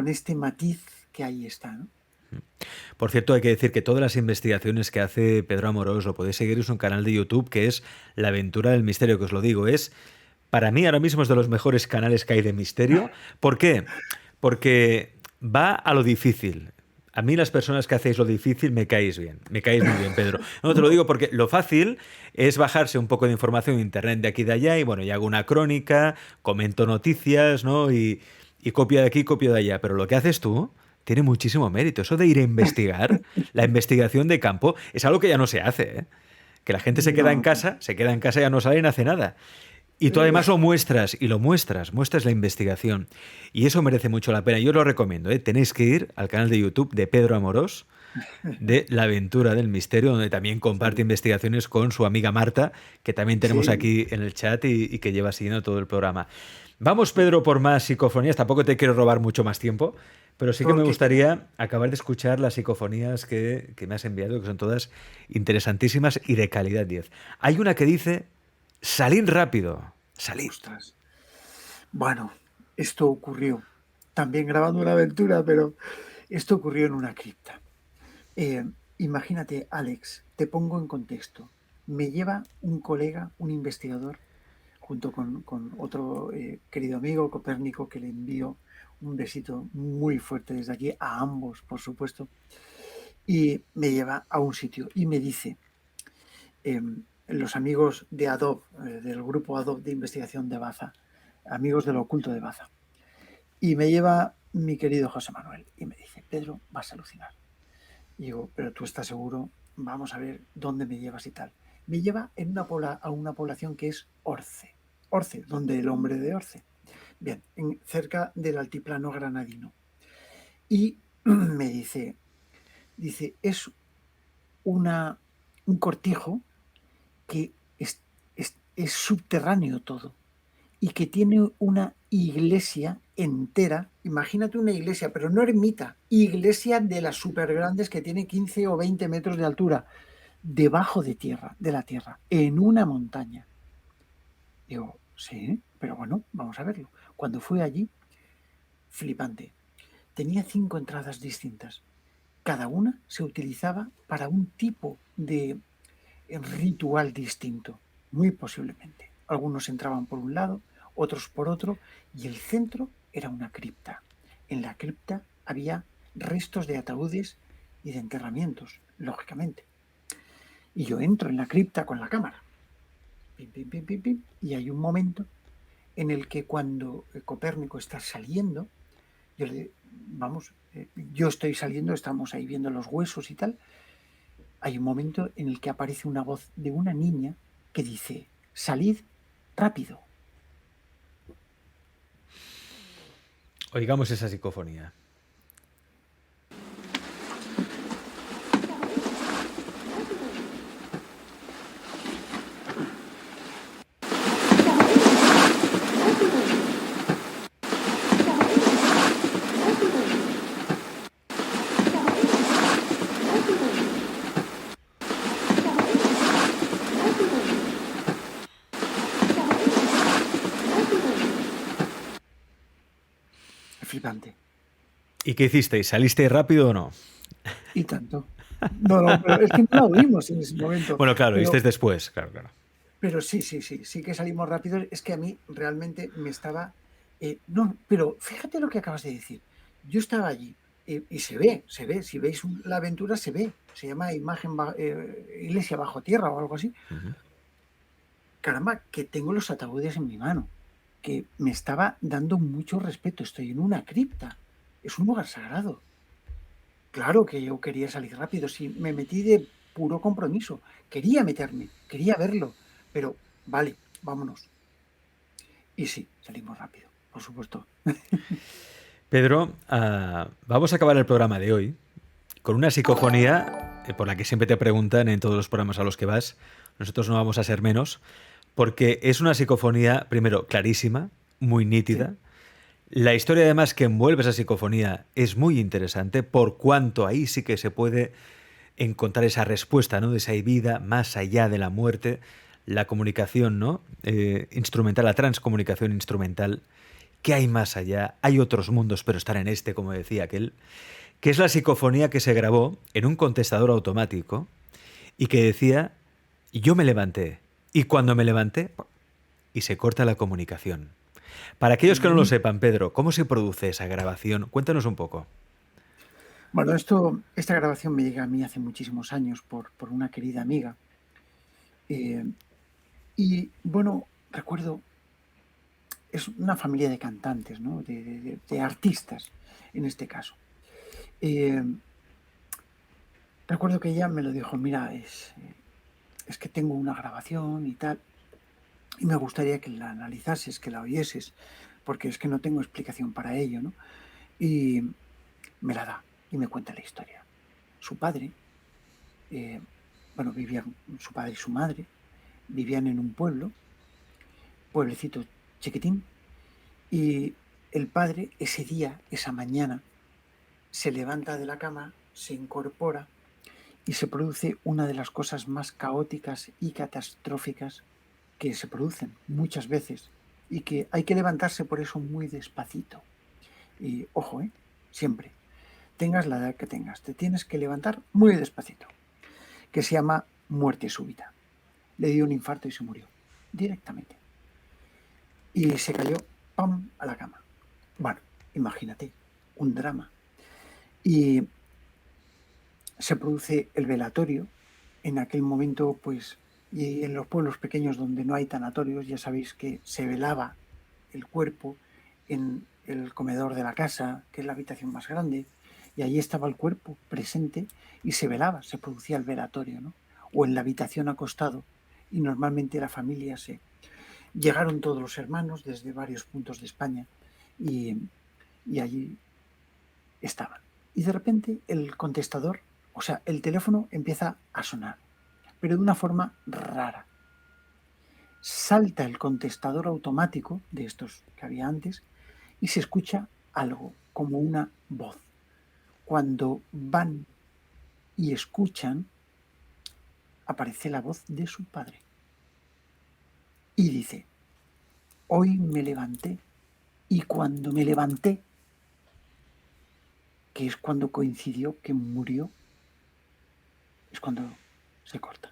Speaker 5: este matiz que ahí está, ¿no?
Speaker 1: Por cierto, hay que decir que todas las investigaciones que hace Pedro Amorós lo podéis seguir en su canal de YouTube, que es La Aventura del Misterio, que os lo digo, es, para mí ahora mismo es de los mejores canales que hay de misterio. ¿Por qué? Porque va a lo difícil. A mí las personas que hacéis lo difícil me caéis bien. Me caéis muy bien, Pedro. No te lo digo porque lo fácil es bajarse un poco de información en internet de aquí y de allá y bueno, y hago una crónica, comento noticias, ¿no? Y copio de aquí, copio de allá. Pero lo que haces tú tiene muchísimo mérito. Eso de ir a investigar, la investigación de campo, es algo que ya no se hace, ¿eh? Que la gente se queda en
Speaker 5: No,
Speaker 1: casa, ya no sale y no hace nada. Y tú además lo muestras, muestras la investigación. Y eso merece mucho la pena. Yo os lo recomiendo, ¿eh? Tenéis que ir al canal de YouTube de Pedro Amorós, de La Aventura del Misterio, donde también comparte
Speaker 5: sí,
Speaker 1: investigaciones con su amiga Marta, que también tenemos
Speaker 5: sí,
Speaker 1: aquí en el chat y que lleva siguiendo todo el programa. Vamos, Pedro, por más psicofonías. Tampoco te quiero robar mucho más tiempo, pero sí que
Speaker 5: todo
Speaker 1: me
Speaker 5: lo que quieras.
Speaker 1: gustaría acabar de escuchar las psicofonías que me has enviado, que son todas interesantísimas y de calidad 10. Hay una que dice, salid rápido, salid.
Speaker 5: Ostras. Bueno, esto ocurrió. También grabando una aventura, pero esto ocurrió en una cripta. Eh, Imagínate, Alex, te pongo en contexto. Me lleva un colega, un investigador, junto con otro querido amigo, Copérnico, que le envío un besito muy fuerte desde aquí, a ambos, por supuesto, y me lleva a un sitio y me dice, los amigos de Adobe, del grupo Adobe de investigación de Baza, amigos del oculto de Baza, y me lleva mi querido José Manuel y me dice, Pedro, vas a alucinar. Y digo, pero tú estás seguro, vamos a ver dónde me llevas y tal. Me lleva a una población que es Orce. Orce, donde el hombre de Orce. Bien, cerca del altiplano granadino. Y me dice, es un cortijo que es subterráneo todo y que tiene una iglesia entera. Imagínate una iglesia, pero no ermita, iglesia de las super grandes que tiene 15 o 20 metros de altura, debajo de la tierra, en una montaña. Digo, sí, pero bueno, vamos a verlo. Cuando fui allí, flipante. Tenía 5 entradas distintas. Cada una se utilizaba para un tipo de ritual distinto, muy posiblemente. Algunos entraban por un lado, otros por otro, y el centro era una cripta. En la cripta había restos de ataúdes y de enterramientos, lógicamente. Y yo entro en la cripta con la cámara. Pim, pim, pim, pim, pim, y hay un momento en el que cuando Copérnico está saliendo, yo estoy saliendo, estamos ahí viendo los huesos y tal. Hay un momento en el que aparece una voz de una niña que dice, salid rápido.
Speaker 1: Oigamos esa psicofonía.
Speaker 5: Flipante.
Speaker 1: ¿Y qué hicisteis? ¿Salisteis rápido o no?
Speaker 5: Y tanto. No, pero es que no la oímos en ese momento.
Speaker 1: Bueno, claro,
Speaker 5: Pero,
Speaker 1: visteis después, claro.
Speaker 5: pero sí que salimos rápido. Es que a mí realmente me estaba... no, pero fíjate lo que acabas de decir. Yo estaba allí y se ve. Si veis la aventura, se ve. Se llama Iglesia Bajo Tierra o algo así.
Speaker 1: Uh-huh.
Speaker 5: Caramba, que tengo los ataúdes en mi mano. Que me estaba dando mucho respeto. Estoy en una cripta. Es un lugar sagrado. Claro que yo quería salir rápido. Sí, me metí de puro compromiso. Quería meterme, quería verlo. Pero, vale, vámonos. Y sí, salimos rápido, por supuesto.
Speaker 1: Pedro, vamos a acabar el programa de hoy con una psicofonía por la que siempre te preguntan en todos los programas a los que vas. Nosotros no vamos a ser menos, porque es una psicofonía, primero, clarísima, muy nítida.
Speaker 5: Sí.
Speaker 1: La historia, además, que envuelve esa psicofonía es muy interesante, por cuanto ahí sí que se puede encontrar esa respuesta, ¿no? De esa vida más allá de la muerte, la comunicación, ¿no? Instrumental, la transcomunicación instrumental. ¿Qué hay más allá? Hay otros mundos, pero están en este, como decía aquel. que es la psicofonía que se grabó en un contestador automático y que decía, yo me levanté, y cuando me levanté, y se corta la comunicación. Para aquellos que no lo sepan, Pedro, ¿cómo se produce esa grabación? Cuéntanos un poco.
Speaker 5: Bueno, esta grabación me llega a mí hace muchísimos años por una querida amiga. Y bueno, recuerdo, es una familia de cantantes, ¿no? De artistas, en este caso. Recuerdo que ella me lo dijo, mira, es que tengo una grabación y tal, y me gustaría que la analizases, que la oyeses, porque es que no tengo explicación para ello, ¿no? Y me la da y me cuenta la historia. Su padre, vivían, su padre y su madre, vivían en un pueblecito chiquitín, y el padre ese día, esa mañana, se levanta de la cama, se incorpora y se produce una de las cosas más caóticas y catastróficas que se producen muchas veces y que hay que levantarse por eso muy despacito. Y ojo, siempre, tengas la edad que tengas, te tienes que levantar muy despacito, que se llama muerte súbita. Le dio un infarto y se murió directamente. Y se cayó, ¡pam!, a la cama. Bueno, imagínate, un drama. Y se produce el velatorio. En aquel momento, pues, y en los pueblos pequeños donde no hay tanatorios, ya sabéis que se velaba el cuerpo en el comedor de la casa, que es la habitación más grande, y allí estaba el cuerpo presente y se velaba, se producía el velatorio, ¿no? O en la habitación acostado, y normalmente la familia Llegaron todos los hermanos desde varios puntos de España y allí estaban. Y de repente el contestador, o sea, el teléfono empieza a sonar, pero de una forma rara. Salta el contestador automático de estos que había antes y se escucha algo como una voz. Cuando van y escuchan, aparece la voz de su padre. Y dice, hoy me levanté y cuando me levanté, que es cuando coincidió que murió, es cuando se corta.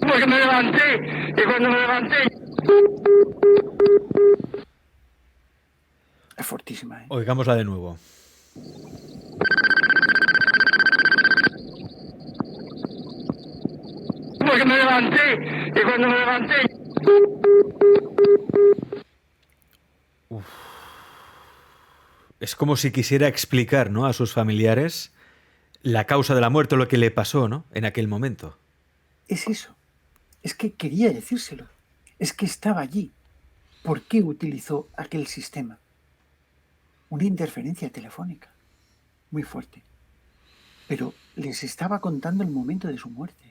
Speaker 6: Porque me levanté y cuando me levanté...
Speaker 5: Es fortísima, ¿eh?
Speaker 1: Oigámosla de nuevo.
Speaker 6: Porque me levanté y cuando me levanté...
Speaker 1: Es como si quisiera explicar, ¿no?, a sus familiares la causa de la muerte o lo que le pasó, ¿no?, en aquel momento.
Speaker 5: Es eso. Es que quería decírselo. Es que estaba allí. ¿Por qué utilizó aquel sistema? Una interferencia telefónica muy fuerte. Pero les estaba contando el momento de su muerte.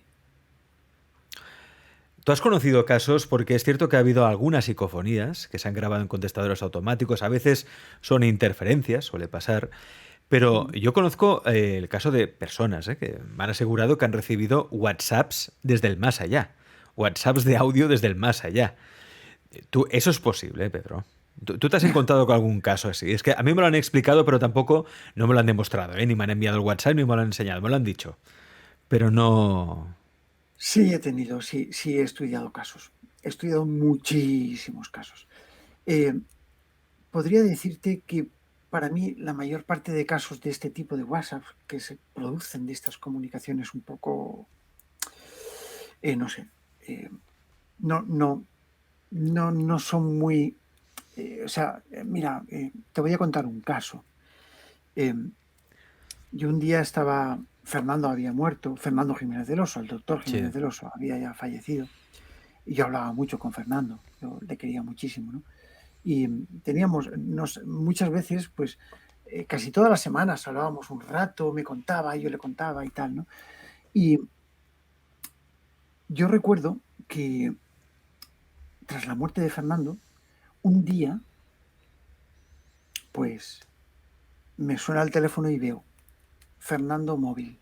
Speaker 1: Tú has conocido casos, porque es cierto que ha habido algunas psicofonías que se han grabado en contestadores automáticos, a veces son interferencias, suele pasar, pero yo conozco el caso de personas que me han asegurado que han recibido WhatsApps desde el más allá, WhatsApps de audio desde el más allá. Eso es posible, Pedro. ¿Tú te has encontrado con algún caso así? Es que a mí me lo han explicado, pero tampoco no me lo han demostrado, ni me han enviado el WhatsApp, ni me lo han enseñado, me lo han dicho. Pero no...
Speaker 5: Sí, he estudiado casos. He estudiado muchísimos casos. Podría decirte que para mí la mayor parte de casos de este tipo de WhatsApp que se producen de estas comunicaciones un poco, no sé, no son muy... mira, te voy a contar un caso. Yo un día estaba... Fernando había muerto, Fernando Jiménez del Oso, el doctor Jiménez del Oso había ya fallecido, y yo hablaba mucho con Fernando, yo le quería muchísimo, ¿no? Y teníamos, muchas veces, pues casi todas las semanas hablábamos un rato, me contaba, yo le contaba y tal, ¿no? Y yo recuerdo que tras la muerte de Fernando, un día, pues me suena el teléfono y veo Fernando móvil.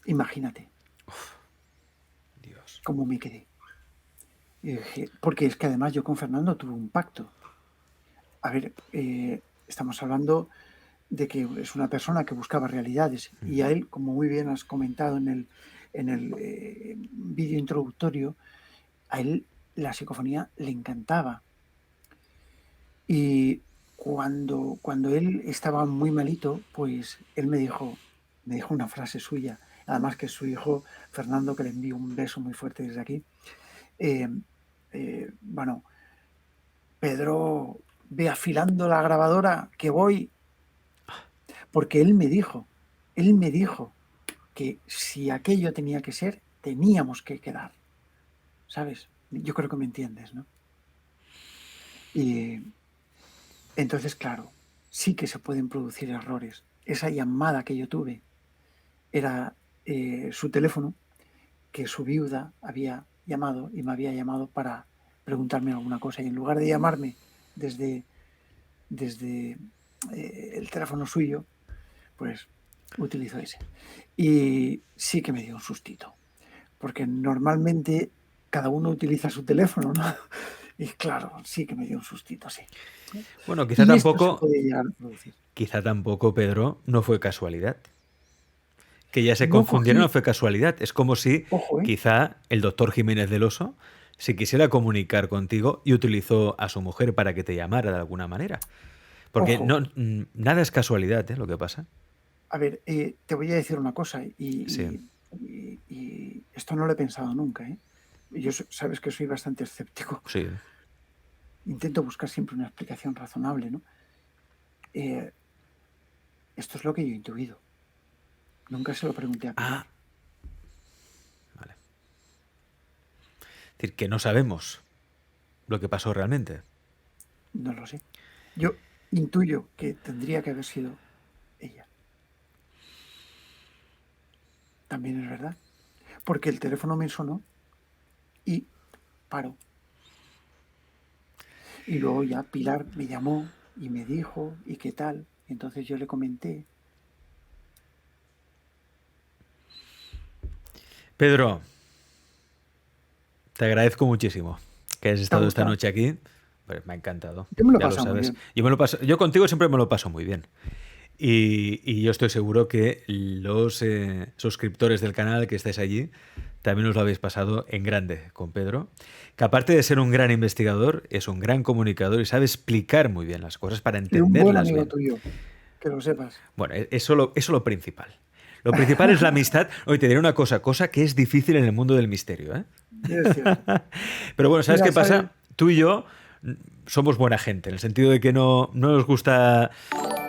Speaker 5: Imagínate.
Speaker 1: Dios.
Speaker 5: ¿Cómo me quedé? Y dije, porque es que además yo con Fernando tuve un pacto. A ver, estamos hablando de que es una persona que buscaba realidades y a él, como muy bien has comentado en el vídeo introductorio, a él la psicofonía le encantaba. Y cuando él estaba muy malito, pues él me dijo una frase suya, además que su hijo Fernando, que le envío un beso muy fuerte desde aquí, bueno, Pedro, ve afilando la grabadora que voy, porque él me dijo que si aquello tenía que ser, teníamos que quedar, ¿sabes? Yo creo que me entiendes, ¿no? Y entonces, claro, sí que se pueden producir errores. Esa llamada que yo tuve era su teléfono, que su viuda había llamado y me había llamado para preguntarme alguna cosa, y en lugar de llamarme desde el teléfono suyo, pues utilizo ese. Y sí que me dio un sustito, porque normalmente cada uno utiliza su teléfono, ¿no? Y claro, sí que me dio un sustito, sí.
Speaker 1: Bueno, quizá
Speaker 5: Y
Speaker 1: tampoco,
Speaker 5: esto se puede llegar a producir.
Speaker 1: quizá tampoco, Pedro, no fue casualidad. Que ya se
Speaker 5: No
Speaker 1: confundieron no
Speaker 5: cogí,
Speaker 1: fue casualidad. Es como si
Speaker 5: ojo,
Speaker 1: quizá el doctor Jiménez del Oso se quisiera comunicar contigo y utilizó a su mujer para que te llamara de alguna manera. Porque
Speaker 5: ojo.
Speaker 1: no, nada es casualidad, ¿eh? Lo que pasa.
Speaker 5: A ver, te voy a decir una cosa,
Speaker 1: Sí.
Speaker 5: y esto no lo he pensado nunca, ¿eh? Yo sabes que soy bastante escéptico.
Speaker 1: Sí.
Speaker 5: Intento buscar siempre una explicación razonable, ¿no? Esto es lo que yo he intuido. Nunca se lo pregunté a Pilar.
Speaker 1: Ah, vale. Es decir, que no sabemos lo que pasó realmente.
Speaker 5: No lo sé. Yo intuyo que tendría que haber sido ella. También es verdad. Porque el teléfono me sonó y paró. Y luego ya Pilar me llamó y me dijo, ¿y qué tal? Y entonces yo le comenté.
Speaker 1: Pedro, te agradezco muchísimo que hayas
Speaker 5: ¿Te ha
Speaker 1: estado esta
Speaker 5: gustado?
Speaker 1: noche aquí. Pues me ha encantado.
Speaker 5: Yo me lo he
Speaker 1: Ya lo
Speaker 5: pasado muy
Speaker 1: sabes.
Speaker 5: bien.
Speaker 1: Yo contigo siempre me lo paso muy bien. Y yo estoy seguro que los suscriptores del canal que estáis allí también os lo habéis pasado en grande con Pedro, que aparte de ser un gran investigador, es un gran comunicador y sabe explicar muy bien las cosas para
Speaker 5: Y un buen
Speaker 1: entenderlas
Speaker 5: amigo
Speaker 1: bien.
Speaker 5: tuyo, que lo sepas.
Speaker 1: Bueno, eso es lo principal. Lo principal es la amistad. Hoy te diré una cosa que es difícil en el mundo del misterio, ¿eh?
Speaker 5: Es cierto.
Speaker 1: Pero bueno, ¿sabes
Speaker 5: Mira,
Speaker 1: qué pasa?
Speaker 5: ¿sabes?
Speaker 1: Tú y yo somos buena gente, en el sentido de que no nos gusta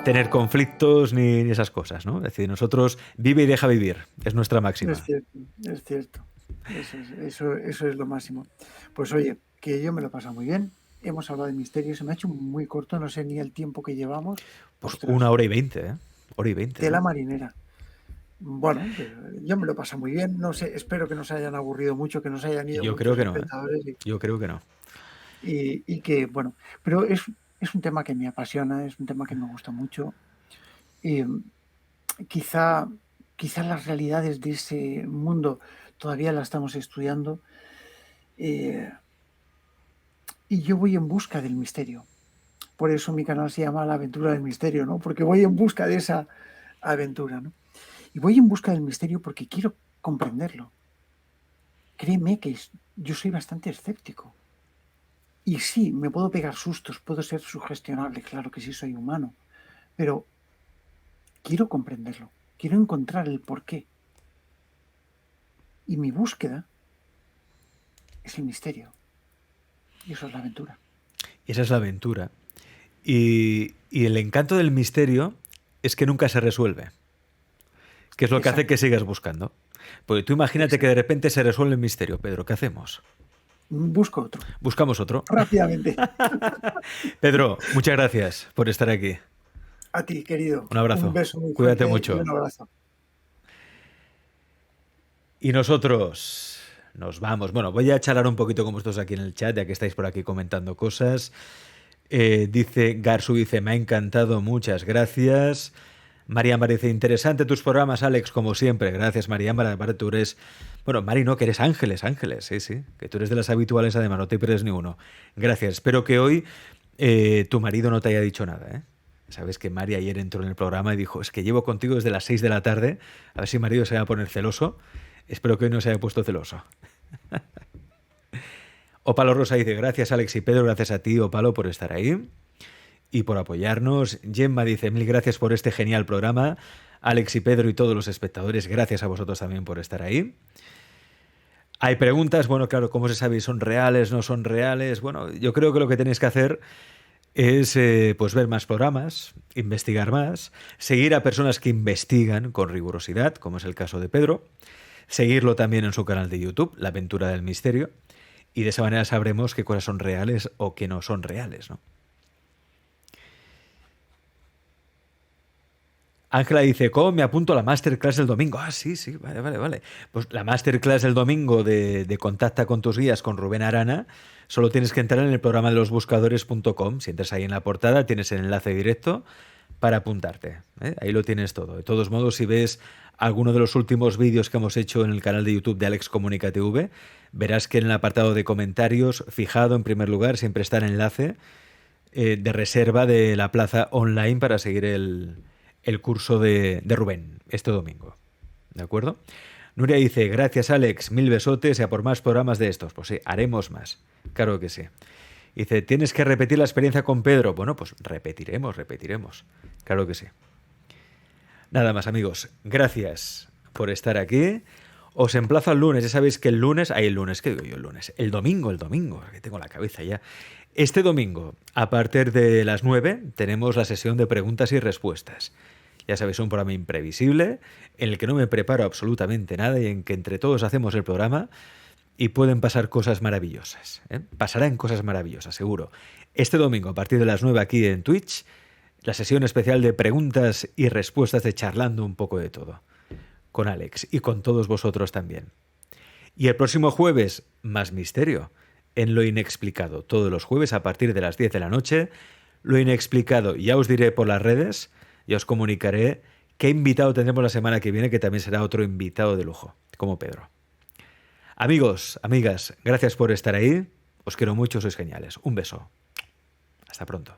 Speaker 1: tener conflictos ni esas cosas, ¿no? Es decir, nosotros vive y deja vivir, es nuestra máxima.
Speaker 5: Es cierto, es cierto. Eso es lo máximo. Pues oye, que yo me lo he pasado muy bien. Hemos hablado de misterio, se me ha hecho muy corto, no sé ni el tiempo que llevamos.
Speaker 1: Pues
Speaker 5: Ostras,
Speaker 1: 1 hora y 20, ¿eh? Hora y 20.
Speaker 5: tela
Speaker 1: ¿eh?
Speaker 5: marinera. Bueno, yo me lo he pasado muy bien. No sé, espero que no se hayan aburrido mucho, que no se hayan ido
Speaker 1: Yo creo
Speaker 5: muchos
Speaker 1: que no, ¿eh?
Speaker 5: espectadores
Speaker 1: Yo creo que no.
Speaker 5: y que, bueno, pero es un tema que me apasiona, es un tema que me gusta mucho. Y quizá las realidades de ese mundo todavía las estamos estudiando. Y yo voy en busca del misterio. Por eso mi canal se llama La Aventura del Misterio, ¿no? Porque voy en busca de esa aventura, ¿no? Y voy en busca del misterio porque quiero comprenderlo. Créeme que yo soy bastante escéptico. Y sí, me puedo pegar sustos, puedo ser sugestionable, claro que sí, soy humano. Pero quiero comprenderlo, quiero encontrar el porqué. Y mi búsqueda es el misterio. Y eso es la aventura.
Speaker 1: Esa es la aventura. Y el encanto del misterio es que nunca se resuelve. Que es lo que hace
Speaker 5: Exacto.
Speaker 1: que sigas buscando. Porque tú imagínate que de repente se resuelve el misterio, Pedro. ¿Qué hacemos?
Speaker 5: Busco otro.
Speaker 1: Buscamos otro.
Speaker 5: Rápidamente.
Speaker 1: Pedro, muchas gracias por estar aquí.
Speaker 5: A ti, querido.
Speaker 1: Un abrazo.
Speaker 5: Un beso muy
Speaker 1: Cuídate
Speaker 5: fuerte
Speaker 1: mucho.
Speaker 5: y un abrazo.
Speaker 1: Y nosotros nos vamos. Bueno, voy a charlar un poquito con vosotros aquí en el chat, ya que estáis por aquí comentando cosas. Dice Garsu, me ha encantado, muchas gracias. María Ámbar dice, interesante tus programas, Alex, como siempre. Gracias, María Ámbar. Aparte tú eres... Bueno, Mari, no, que eres Ángeles, sí, sí. Que tú eres de las habituales, además, no te pierdes ni uno. Gracias. Espero que hoy tu marido no te haya dicho nada, ¿eh? Sabes que Mari ayer entró en el programa y dijo, es que llevo contigo desde las 6 de la tarde. A ver si marido se va a poner celoso. Espero que hoy no se haya puesto celoso. Opalo Rosa dice, gracias, Alex y Pedro. Gracias a ti, Opalo, por estar ahí y por apoyarnos. Gemma dice, mil gracias por este genial programa. Alex y Pedro y todos los espectadores, gracias a vosotros también por estar ahí. Hay preguntas, bueno, claro, ¿cómo se sabe si son reales, no son reales? Bueno, yo creo que lo que tenéis que hacer es pues ver más programas, investigar más, seguir a personas que investigan con rigurosidad, como es el caso de Pedro, seguirlo también en su canal de YouTube, La Aventura del Misterio, y de esa manera sabremos qué cosas son reales o qué no son reales, ¿no? Ángela dice, ¿cómo me apunto a la masterclass del domingo? Ah, sí, vale. Pues la masterclass del domingo de Contacta con tus guías con Rubén Arana, solo tienes que entrar en el programa de losbuscadores.com. Si entras ahí en la portada, tienes el enlace directo para apuntarte, ¿eh? Ahí lo tienes todo. De todos modos, si ves alguno de los últimos vídeos que hemos hecho en el canal de YouTube de Alex Comunica TV, verás que en el apartado de comentarios, fijado en primer lugar, siempre está el enlace de reserva de la plaza online para seguir el curso de Rubén este domingo. ¿De acuerdo? Nuria dice, gracias, Alex, 1000 besotes y a por más programas de estos. Pues sí, haremos más. Claro que sí. Dice, ¿tienes que repetir la experiencia con Pedro? Bueno, pues repetiremos. Claro que sí. Nada más, amigos. Gracias por estar aquí. Os emplazo al lunes. Ya sabéis que el lunes... ¿qué digo yo el lunes? El domingo, que tengo la cabeza ya. Este domingo, a partir de las 9, tenemos la sesión de preguntas y respuestas. Ya sabéis, un programa imprevisible, en el que no me preparo absolutamente nada y en que entre todos hacemos el programa y pueden pasar cosas maravillosas, ¿eh? Pasarán cosas maravillosas, seguro. Este domingo, a partir de las 9 aquí en Twitch, la sesión especial de preguntas y respuestas de Charlando un poco de todo, con Alex y con todos vosotros también. Y el próximo jueves, más misterio, en Lo Inexplicado. Todos los jueves a partir de las 10 de la noche, Lo Inexplicado. Ya os diré por las redes, ya os comunicaré qué invitado tendremos la semana que viene, que también será otro invitado de lujo, como Pedro. Amigos, amigas, gracias por estar ahí. Os quiero mucho, sois geniales. Un beso. Hasta pronto.